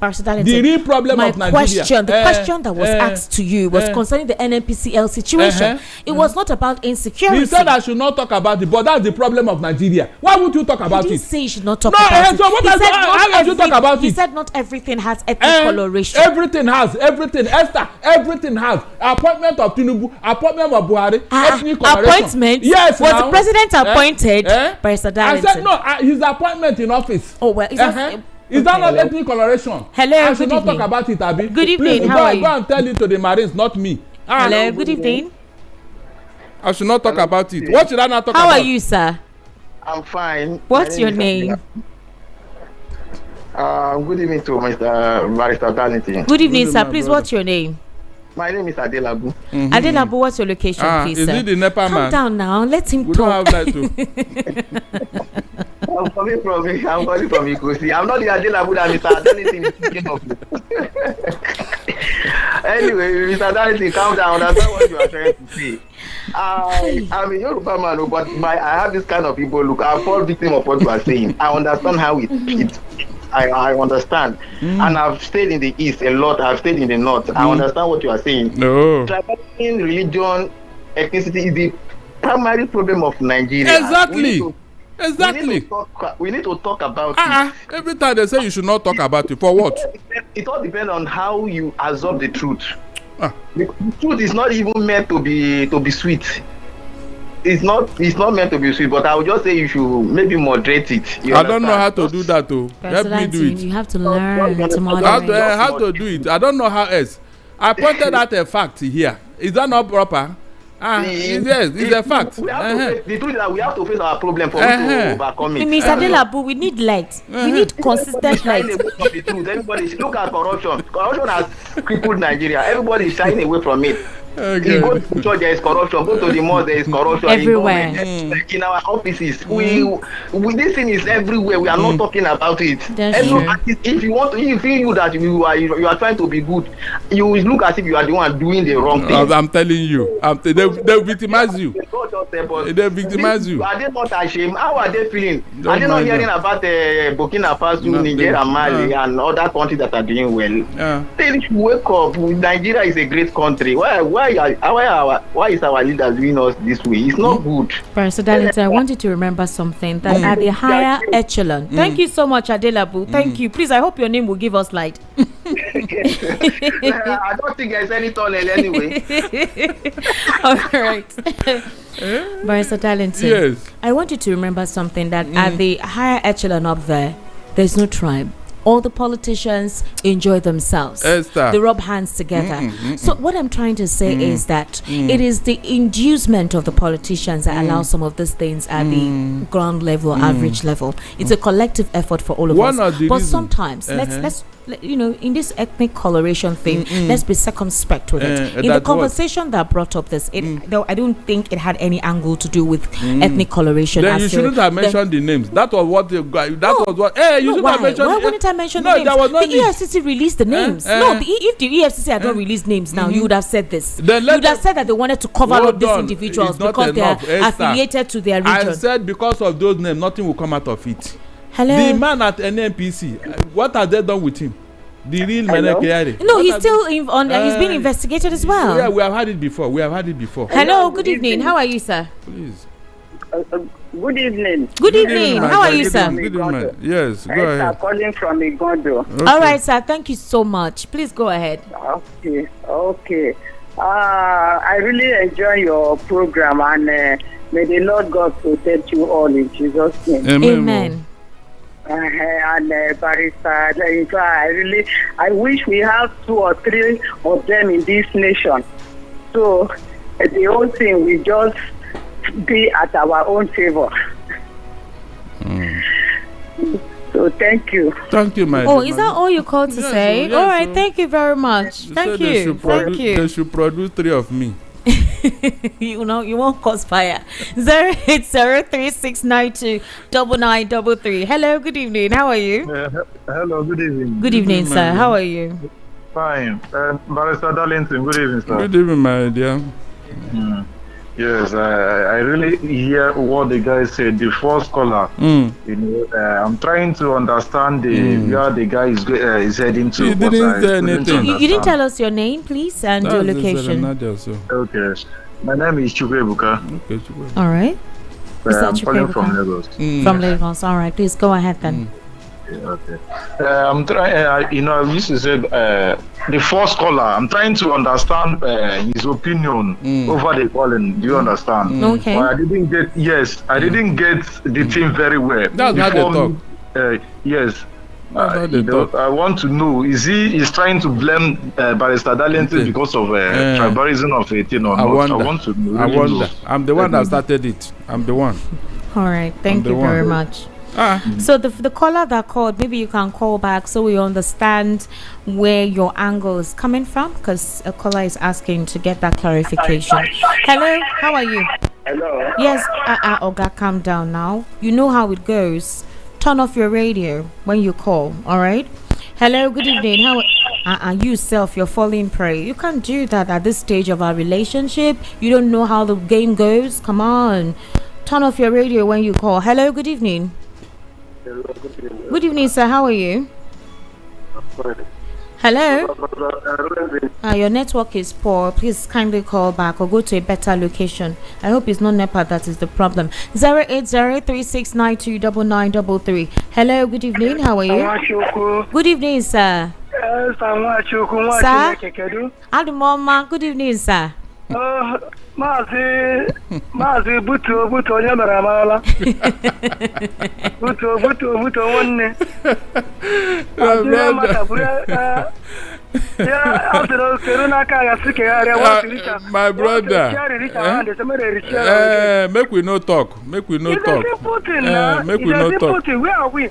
The real problem of Nigeria. The question that was asked to you was concerning the NNPCL situation. It was not about insecurity. He said I should not talk about it, but that's the problem of Nigeria. Why would you talk about it? He didn't say you should not talk about it. So how would you talk about it? He said not everything has ethnic coloration. Everything has. Esther, everything has. Appointment of Tinubu, appointment of Buhari, ethnic coloration. Appointment? Yes. Was the president appointed by Mr. Darlington? I said no, his appointment in office. Oh, well, Is that not ethnic coloration? Hello, I should not talk about it, Abi. Good evening. Please, how are you? Go and tell it to the Marines, not me. Hello, good evening. I should not talk about it. What should I not talk about? How are you, sir? I'm fine. What's your name? Good evening to Mr. Darlington. Good evening, sir. Please, what's your name? My name is Adelabu. Adelabu, what's your location, please, is sir? Is it the Nepal man? Calm down now. Let him we talk. Don't have that I'm calling from Ikosi. I'm not the Adelabu that Mr. Darlington is speaking of. Anyway, Mr. Darlington, calm down. Understand what you are trying to say. I'm a Yoruba man, but I have this kind of people look. I fall victim of what you are saying. I understand how I understand. And I've stayed in the east a lot. I've stayed in the north. I understand what you are saying. No. Tribalism, religion, ethnicity is the primary problem of Nigeria. Exactly. We need to talk about it. Every time they say you should not talk about it, for what? It all depends on how you absorb the truth. The truth is not even meant to be sweet. It's not meant to be sweet, but I would just say you should maybe moderate it. I don't know how to do that though. Help me do it. You have to learn to moderate. How to do it. I don't know how else. I pointed out a fact here. Is that not proper? Yes, it's a fact. The truth is that we have to face our problem for us to overcome it. Mr. Adelabu, we need light. We need consistent light. Everybody look at corruption. Corruption has crippled Nigeria. Everybody is shying away from it. Okay. You go to church, there is corruption. Go to the mosque, there is corruption. Everywhere. In our offices, we this thing is everywhere. We are not talking about it. That's true. If you want to, if you that you are trying to be good, you will look as if you are the one doing the wrong thing. I'm telling you, they victimize you. They victimize you. Are they not ashamed? How are they feeling? Are they not hearing about Burkina Faso, Niger, and Mali, and other countries that are doing well? They should wake up. Nigeria is a great country. Why is our leader doing us this way? It's not good. Professor Darlington, I want you to remember something that at the higher echelon. Thank you so much, Adelabu. Thank you. Please, I hope your name will give us light. I don't think there's any tunnel anyway. All right. Professor Darlington, yes. I want you to remember something that at the higher echelon up there's no tribe. All the politicians enjoy themselves. Esther. They rub hands together. So what I'm trying to say is that it is the inducement of the politicians that allow some of these things at the ground level, average level. It's a collective effort for all of us. But sometimes, let's in this ethnic coloration thing, let's be circumspect with it. In the conversation that brought up this, though I don't think it had any angle to do with ethnic coloration. Then you shouldn't have mentioned the names. That was what the guy. Was what. Hey, you should have mentioned. Why wouldn't I mention the names? The EFCC released the names. If the EFCC had not released names now, you would have said this. You would have said that they wanted to cover up these individuals because they are affiliated to their region. I said because of those names, nothing will come out of it. Hello. The man at NNPC, what have they done with him? The real Menekere. No, he's still he's being investigated as well. Yeah, we have had it before. Hello, good evening. How are you, sir? Please. Good evening. Good evening. How are you, sir? Good evening. Yes, go ahead. I'm calling from Igondo. Okay. All right, sir. Thank you so much. Please go ahead. Okay. I really enjoy your program, and may the Lord God protect you all in Jesus' name. Amen. And Barrister, in fact, I wish we have 2 or 3 of them in this nation. So the whole thing will just be at our own favor. So thank you. Thank you, my. Is that all you called to say? Yes, all right, thank you very much. Thank you. They should produce 3 of me. You won't cause fire. 08036929933. Hello, good evening. How are you? Hello, good evening. Good evening, sir. How are you? Fine. Barrister Darlington, good evening, sir. Good evening, my dear. Yes, I really hear what the guy said. The first caller, I'm trying to understand where the guy is heading to. He didn't say anything. You didn't tell us your name, please, and your location. Okay. My name is Chukwebuka. Okay, Chukwebuka. All right. I'm calling from Lagos. From Lagos. All right. Please go ahead then. Okay. I'm trying. I used to say the first caller. I'm trying to understand his opinion over the calling. Do you understand? Okay. Well, I didn't get. Yes, I didn't get the thing very well. That's how they talk. Yes. That's how they talk. I want to know: is he trying to blame Barrister Darlington because of tribalism of it? Or I not? wonder. I want to know. I wonder. I'm the one that started it. I'm the one. All right. Thank you very much. So the caller that called, maybe you can call back so we understand where your angle is coming from, because a caller is asking to get that clarification. Hello, how are you? Hello. Yes, Oga, calm down now. You know how it goes. Turn off your radio when you call, all right? Hello, good evening. How you self, you're falling prey. You can't do that at this stage of our relationship. You don't know how the game goes. Come on. Turn off your radio when you call. Hello, good evening. Hello, good evening. Good evening, sir. How are you? Hello? Your network is poor. Please kindly call back or go to a better location. I hope it's not NEPA that is the problem. 08036929933. Hello, good evening. How are you? Good evening, sir. Sir? Adumoma, good evening, sir. Mazi buto onye mere amala. Buto nwanne. My brother, make we no talk. Make we no talk. Make we no talk. Where are we?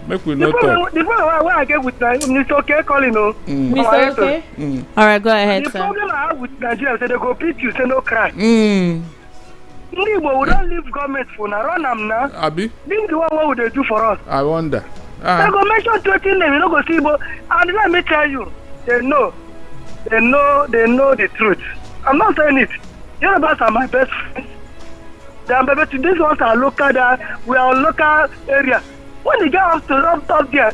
Make we no talk. The problem I get with Mr. Okay calling, Mr. Okay? All right, go ahead, sir. The problem I have with Nigeria is that they go beat you, say no cry. Mm. We don't leave government for now. Run them now. Abi? Leave the one what would they do for us? I wonder. They go mention 20 names, you know go see, but and let me tell you, they know the truth. I'm not saying it. Yorubas are my best friends. These ones are local. We are local area. When they get up there,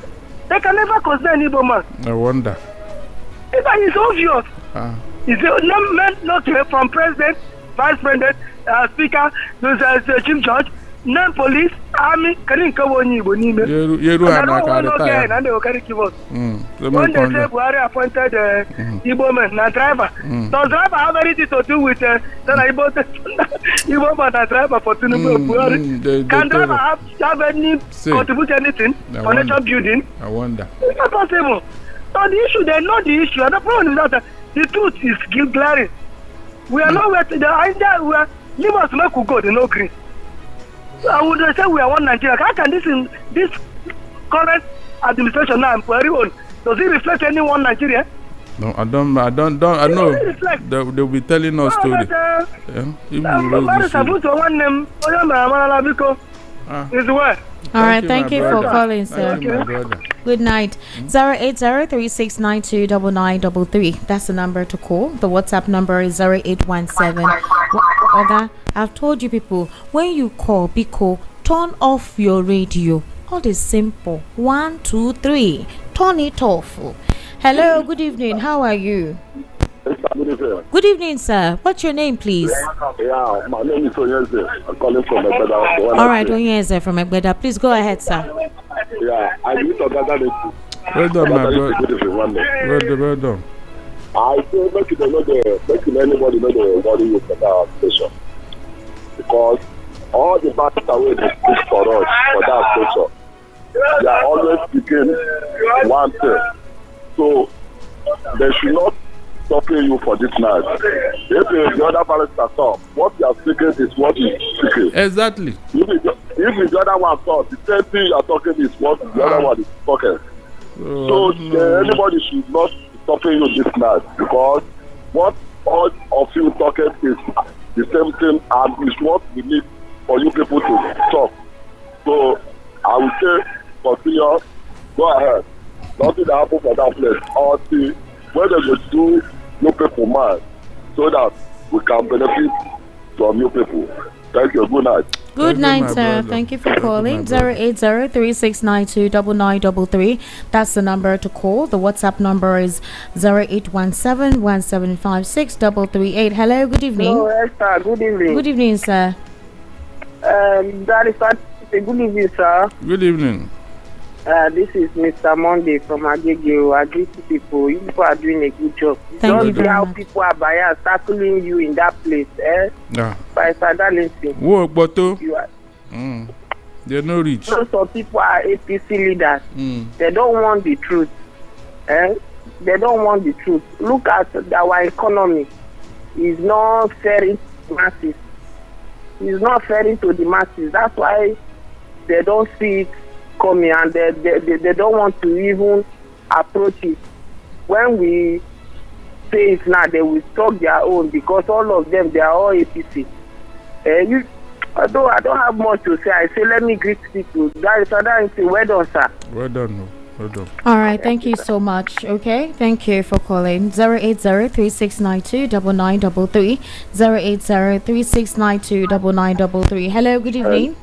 they can never consider any man. I wonder. It's obvious. It's not from president, vice president, speaker, chief judge, name police, army, can you come on you? And they will carry keyboard. When they say Buhari appointed Igbo man, na driver. Does driver have anything to do with Igbo man, na driver for Tinubu Buhari? Can driver have any contribute anything for nation building? I wonder. It's not possible. So the issue, they know the issue, and the problem is that the truth is glaring. We are nowhere to the idea where leave us make we go, they no agree. So I would say we are one Nigeria. How can this current administration now very own? Does it reflect any one Nigeria? No, I know. They'll be telling us story. Is where? All right, thank you for calling, sir. Good night. 08036929933. That's the number to call. The WhatsApp number is 0817. Oga, I've told you people, when you call, Biko, turn off your radio. All is simple. 1, 2, 3. Turn it off. Hello, good evening. How are you? Good evening, sir. What's your name, please? Yeah, my name is Onyeze. I'm calling from Egbeda. All right, Onyeze from Egbeda. Please go ahead, sir. Yeah, I need to gather it. Well done, my brother. Well done. I say making anybody know the worry you about our station. Because all the bad away they speak for us for that station. They are always speaking one thing. So they should not stopping you for this night. If the other barrister talk, what you are speaking is what is speaking. Exactly. If the other one talk, the same thing you are talking is what the other one is talking. So anybody should not stopping you this night, because what all of you talking is the same thing, and is what we need for you people to talk. So I will say, continue, go ahead. Nothing that happen for that place. Or see where they will do new people mind, so that we can benefit from new people. Thank you. Good night. Good night, sir. Thank you for calling. 080-3692-9933. That's the number to call. The WhatsApp number is 0817-1756-338. Hello, good evening. Hello, Esther. Good evening. Good evening, sir. That is good evening, sir. Good evening. This is Mr. Monday from Agege. I greet people. You people are doing a good job. Thank you see very how much. people are biased, tackling you in that place. Yeah. By Darlington. Whoa, Boto. You are. They're no rich. Most of people are APC leaders. They don't want the truth. They don't want the truth. Look at our economy. It's not fair to the masses. It's not fair to the masses. That's why they don't see it coming, and they don't want to even approach it. When we say it now, they will talk their own, because all of them, they are all APC. I don't have much to say. I say let me greet people. That is well done, sir. Well done. Well done. All right, thank you so much. Okay, thank you for calling. 080-3692-9933. 080-3692-9933. Hello, good evening.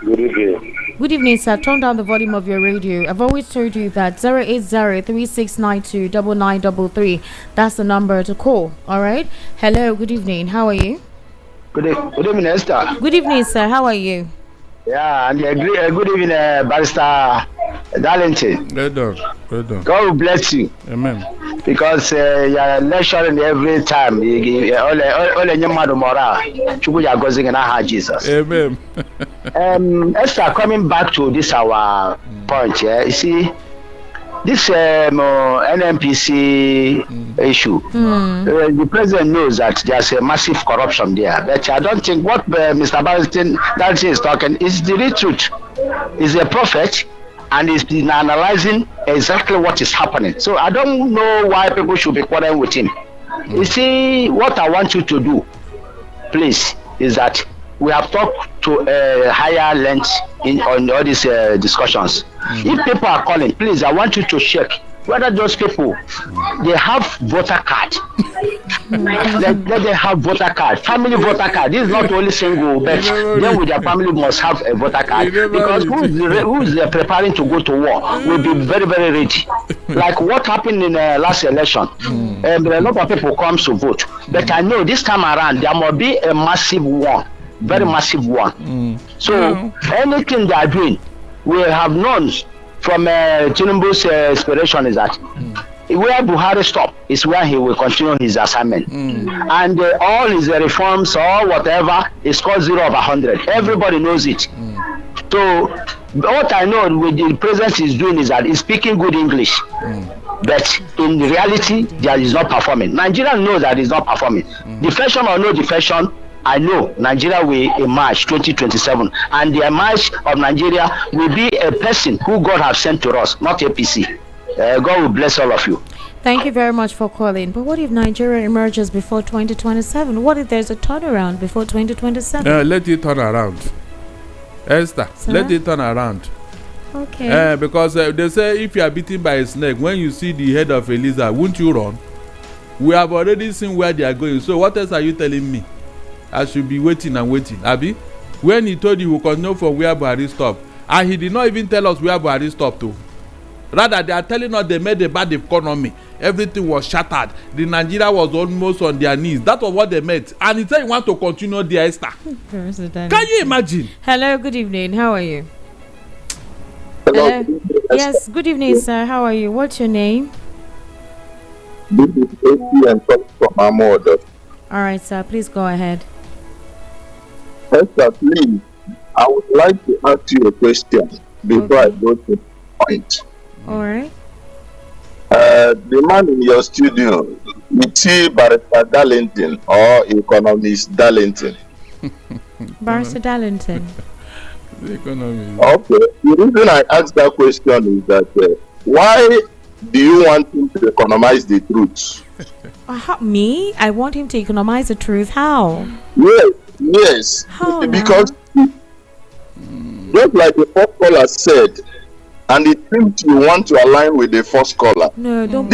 Good evening. Good evening, sir. Turn down the volume of your radio. I've always told you that 080-3692-9933. That's the number to call. All right. Hello, good evening. How are you? Good evening, Esther. Good evening, sir. How are you? Yeah, and good evening, Barrister Darlington. Well done. Well done. God will bless you. Amen. Because you are lecturing every time. Jesus. Amen. Esther, coming back to this our point, you see, this NNPC issue, the president knows that there's a massive corruption there. But I don't think what Mr. Barrington is talking is the real truth. He's a prophet, and he's been analyzing exactly what is happening. So I don't know why people should be quarreling with him. You see, what I want you to do, please, is that we have talked to a higher length on all these discussions. If people are calling, please, I want you to check whether those people, they have voter card. they have voter card, family voter card. This is not only single, but then with their family must have a voter card, because who is preparing to go to war will be very, very ready. Like what happened in the last election, a lot of people come to vote, but I know this time around there must be a massive war, very massive one. So anything they are doing, we have known from Tinubu's inspiration is that where Buhari stop is where he will continue his assignment. And all his reforms or whatever is called 0 over 100. Everybody knows it. So what I know with the president is doing is that he's speaking good English. But in reality, there is not performing. Nigeria knows that he's not performing. Defection or no defection, I know Nigeria will emerge 2027, and the emerge of Nigeria will be a person who God has sent to us, not APC. God will bless all of you. Thank you very much for calling. But what if Nigeria emerges before 2027? What if there's a turnaround before 2027? Let it turn around. Esther, let it turn around. Okay. Because they say if you are beaten by a snake, when you see the head of a lizard, won't you run? We have already seen where they are going. So what else are you telling me? I should be waiting and waiting. Abi, when he told you we continue from where Buhari stopped, and he did not even tell us where Buhari stopped to. Rather, they are telling us they made a bad economy. Everything was shattered. The Nigeria was almost on their knees. That was what they meant. And he said he want to continue there, Esther. Can you imagine? Hello, good evening. How are you? Hello. Yes, good evening, sir. How are you? What's your name? This is AC and talk from Amod. All right, sir. Please go ahead. Esther, please, I would like to ask you a question before I go to the point. All right. The man in your studio, is he Barrister Darlington or Economist Darlington? Barrister Darlington. The economy. Okay. The reason I asked that question is that why do you want him to economize the truth? Me? I want him to economize the truth. How? Yes. How Because just like the first caller said, and it seems you want to align with the first caller. No, don't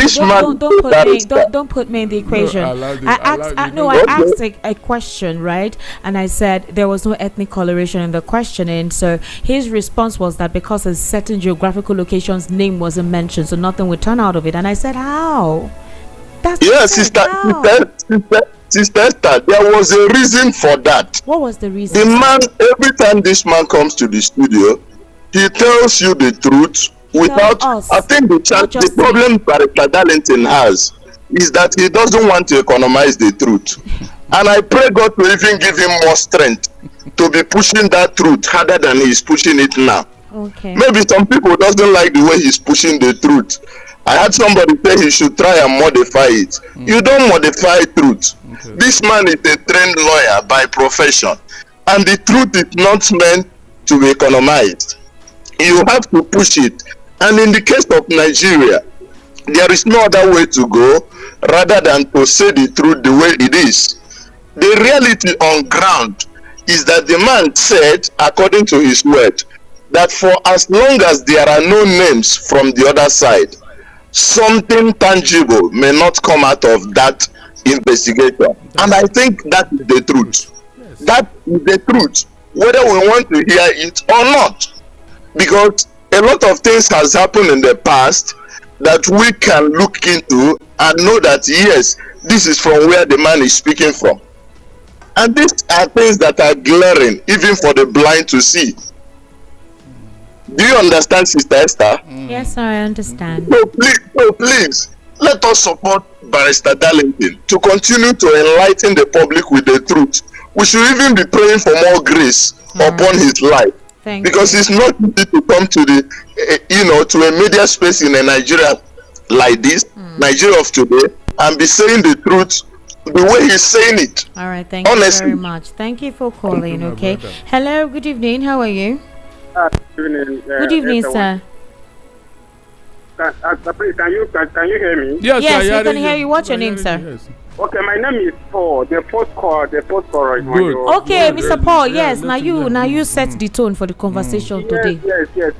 put me in the equation. I asked a question, right? And I said there was no ethnic coloration in the questioning. So his response was that because a certain geographical location's name wasn't mentioned, so nothing would turn out of it. And I said, how? Sister Esther, there was a reason for that. What was the reason? The man, every time this man comes to the studio, he tells you the truth without. I think the problem Barrister Darlington has is that he doesn't want to economize the truth. And I pray God to even give him more strength to be pushing that truth harder than he's pushing it now. Okay. Maybe some people doesn't like the way he's pushing the truth. I had somebody say he should try and modify it. You don't modify truth. Okay. This man is a trained lawyer by profession, and the truth is not meant to be economized. You have to push it. And in the case of Nigeria, there is no other way to go rather than to say the truth the way it is. The reality on ground is that the man said, according to his word, that for as long as there are no names from the other side, something tangible may not come out of that investigation. And I think that is the truth. Yes. That is the truth, whether we want to hear it or not. Because a lot of things has happened in the past that we can look into and know that yes, this is from where the man is speaking from. And these are things that are glaring even for the blind to see. Do you understand, Sister Esther? Yes, I understand. So please, let us support Barrister Darlington to continue to enlighten the public with the truth. We should even be praying for more grace upon his life. Because it's not easy to come to the, to a media space in a Nigeria like this, Nigeria of today, and be saying the truth the way he's saying it. All right, thank you very much. Thank you for calling. Okay. Hello, good evening. How are you? Good evening, sir. Can you hear me? Yes, we can hear you. What's your name, sir? Yes. Okay, my name is Paul. The first caller. Good. Okay, Mr. Paul. Yes, now you set the tone for the conversation today. Yes. In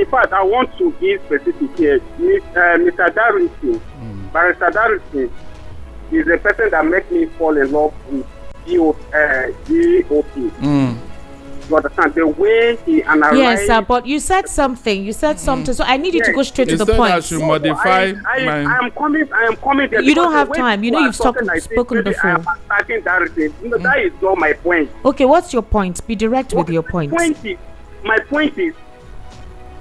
fact, I want to be specific here. Mr. Darlington, Barrister Darlington, is the person that makes me fall in love with GOP. You understand the way he analyzed? Yes, sir, but you said something. So I need you to go straight to the point. I should modify I am coming there. You don't have time. You know you've spoken before. I am attacking Darlington. That is not my point. Okay, what's your point? Be direct with your point. My point is,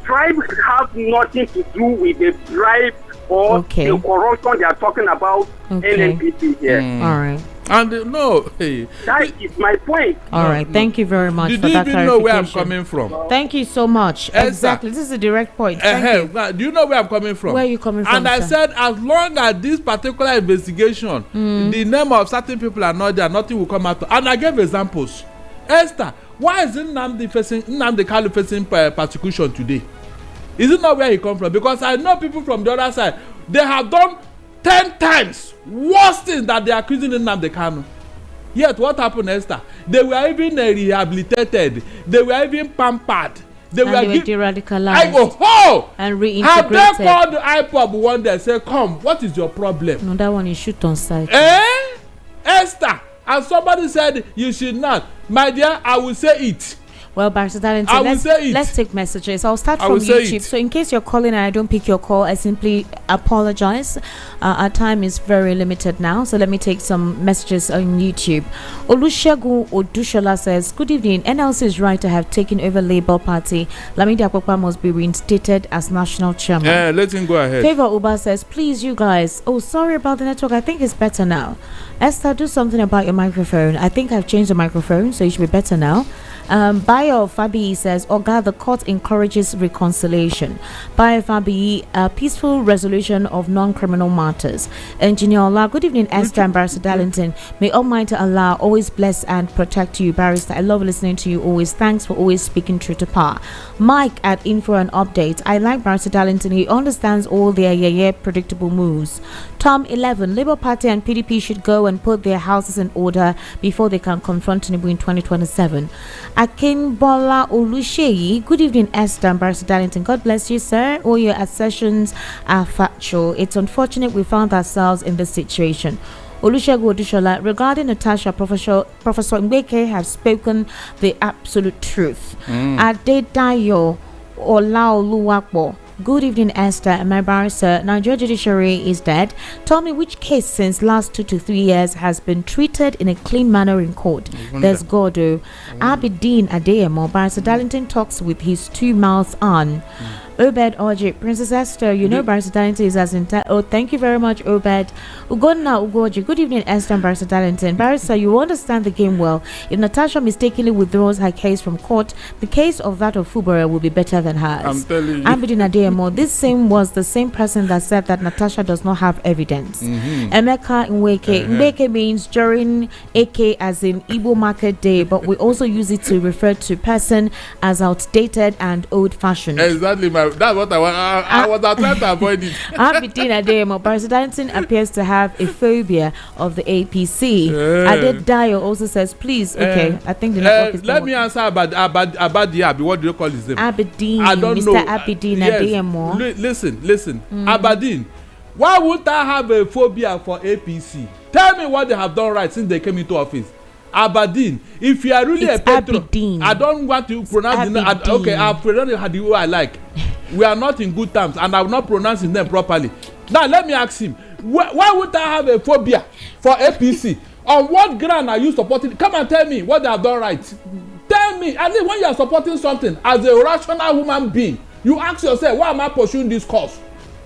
tribe has nothing to do with the bribe or the corruption they are talking about. NNPC here. All right. And that is my point. All right, thank you very much for that clarification. Do you know where I'm coming from? Thank you so much. Exactly, this is a direct point. Thank you. Do you know where I'm coming from? Where are you coming from? And I said, as long as this particular investigation, the name of certain people are not there, nothing will come out. And I gave examples. Esther, why is Nnamdi Kanu facing persecution today? Is it not where he come from? Because I know people from the other side, they have done 10 times worse things that they are accusing Nnamdi Kanu. Yet what happened, Esther? They were even rehabilitated. They were even pampered. They were de-radicalized and reintegrated. Have they called the IPOB one day and say, come, what is your problem? No, that one is shoot on sight. Esther, and somebody said you should not. My dear, I will say it. Well, Barrister Darlington, I will say it. Let's take messages. I'll start I from will say YouTube. it. So in case you're calling and I don't pick your call, I simply apologize. Our time is very limited now, so let me take some messages on YouTube. Olusegun Odushola says, good evening. NLC is right to have taken over Labour Party. Lamidi Akpokpa must be reinstated as national chairman. Yeah, let him go ahead. Favor Uba says, please, you guys. Oh, sorry about the network. I think it's better now. Esther, do something about your microphone. I think I've changed the microphone, so it should be better now. Bayo Fabi says, Oga, the court encourages reconciliation. Bayo Fabi, a peaceful resolution of non-criminal matters. Engineer Allah, good evening, Esther and Barrister Darlington. May Almighty Allah always bless and protect you, Barrister. I love listening to you always. Thanks for always speaking true to power. Mike at Info and Update. I like Barrister Darlington. He understands all their predictable moves. Tom 11, Labour Party and PDP should go and put their houses in order before they can confront Tinubu in 2027. Akinbola Olusheyi, good evening, Esther and Barrister Darlington. God bless you, sir. All your assertions are factual. It's unfortunate we found ourselves in this situation. Olusegun Odushola, regarding Natasha, Professor Mbeke has spoken the absolute truth. Adedayo Olaoluwapo, good evening, Esther and my barrister. Nigeria judiciary is dead. Tell me which case since last 2 to 3 years has been treated in a clean manner in court. There's Godo. Abidin Adeyemo, Barrister Darlington talks with his 2 mouths on. Obed Oji, Princess Esther, you know Barrister Darlington is as entitled. Oh, thank you very much, Obed. Ugonna Ugoji, good evening, Esther and Barrister Darlington. Barrister, you understand the game well. If Natasha mistakenly withdraws her case from court, the case of that of Fubara will be better than hers. I'm telling you. Abidin Adeyemo, this same was the same person that said that Natasha does not have evidence. Emeka Nweke. Nweke means during AK as in Igbo Market Day, but we also use it to refer to person as outdated and old-fashioned. Exactly, that's what I want. I was trying to avoid it. Abidin Adeyemo, Barrister Darlington appears to have a phobia of the APC. Adedayo also says, please, okay, I think the network is let me answer about Abadi. What do you call his name? Abidin. I don't Mr. know. Abidin Yes. Adeyemo. Listen. Abadin, why would I have a phobia for APC? Tell me what they have done right since they came into office. Aberdeen, if you are really it's a patron, Aberdeen. I don't want to pronounce the name. Okay, I'll pronounce it the way I like. We are not in good terms, and I will not pronounce his name properly. Now, let me ask him, why would I have a phobia for APC? On what ground are you supporting? Come and tell me what they have done right. Tell me, at least when you are supporting something as a rational human being, you ask yourself, why am I pursuing this cause?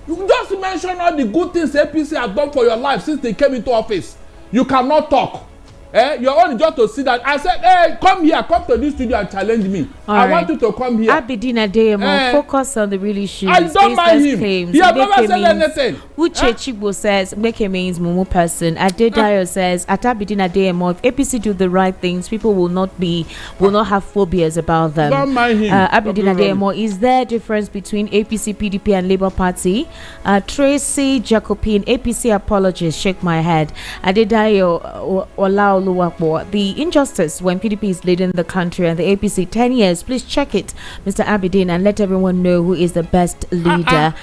You just mention all the good things APC have done for your life since they came into office. You cannot talk. You're only just to see that. I said, hey, come here, come to this studio and challenge me. I want you to come here. Abidin Adeyemo, focus on the real issues. I don't mind him. Claims. He has never said anything. Uche Chibo says, Mbeke means Mumu person. Adedayo says, at Abidin Adeyemo, if APC do the right things, people will not have phobias about them. Don't mind him. Abidin Adeyemo, is there a difference between APC, PDP, and Labour Party? Tracy Jacobin, APC apologist, shake my head. Adedayo Olao. The injustice when PDP is leading the country and the APC 10 years, please check it, Mr. Abidin, and let everyone know who is the best leader.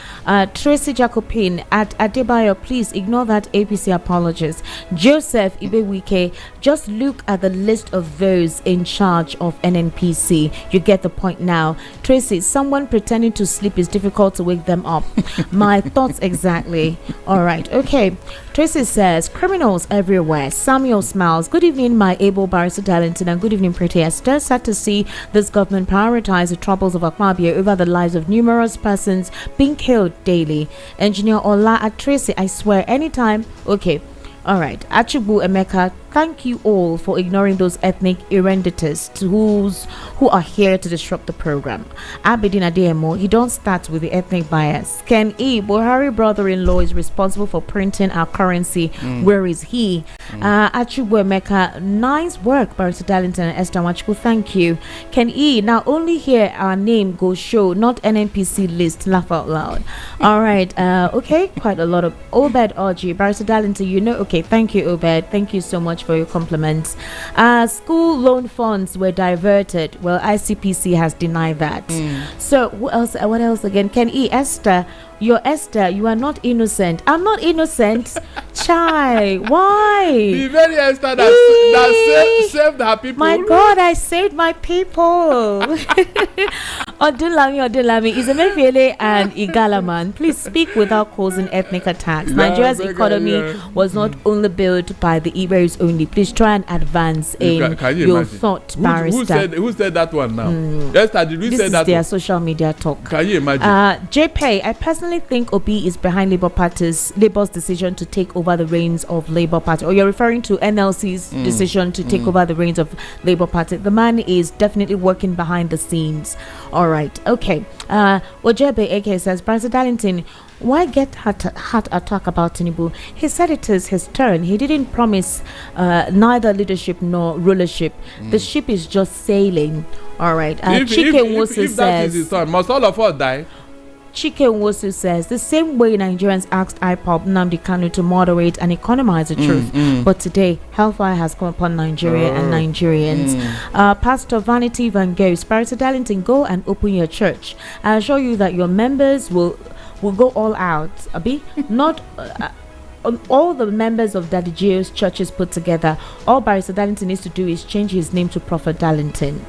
Tracy Jacobin at Adebayo, please ignore that APC apologist. Joseph Ibewike, just look at the list of those in charge of NNPC. You get the point now. Tracy, someone pretending to sleep is difficult to wake them up. My thoughts exactly. All right, okay. Tracy says, criminals everywhere. Samuel smiles. Good evening, my able Barrister Darlington, and good evening, Pretty Esther. Sad to see this government prioritize the troubles of Akmabia over the lives of numerous persons being killed daily. Engineer Ola at Tracy, I swear, anytime. Okay. All right. Achibu Emeka, thank you all for ignoring those ethnic irredentists who are here to disrupt the program. Abidin Adeyemo, he don't start with the ethnic bias. Ken E, Buhari brother-in-law is responsible for printing our currency. Where is he? Achibu Emeka, nice work, Barrister Darlington and Esther Wachiku, thank you. Ken E, now only here our name go show, not NNPC list, laugh out loud. All right. Okay, quite a lot of Obed Oji, Barrister Darlington, you know, okay, thank you, Obed. Thank you so much for your compliments. School loan funds were diverted. Well, ICPC has denied that. So what else again? Ken E. Esther, You're Esther. You are not innocent. I'm not innocent. Chai, why? The very Esther that saved her people. My God, I saved my people. Odunlami, Izemefiele and Igalaman, please speak without causing ethnic attacks. Nigeria's economy was not only built by the Iberis only. Please try and advance in your thought, Barrister. Who said that one now? Esther, did we say that? This is their social media talk. Can you imagine? JP, I personally think Obi is behind Labour's decision to take over the reins of Labour Party. Or you're referring to NLC's decision to take over the reins of Labour Party. The man is definitely working behind the scenes. All right, okay. Ojebe AK says, Barrister Darlington, why get heart attack about Tinubu? He said it is his turn. He didn't promise neither leadership nor rulership. The ship is just sailing. All right. If that is his turn, must all of us die? Chike Nwosu says, the same way Nigerians asked IPOB Nnamdi Kanu to moderate and economize the truth, but today hellfire has come upon Nigeria and Nigerians. Pastor Vanity Van Gogh, Barrister Darlington, go and open your church. I assure you that your members will go all out. Abi, not all the members of Daddy Gio's churches put together. All Barrister Darlington needs to do is change his name to Prophet Darlington.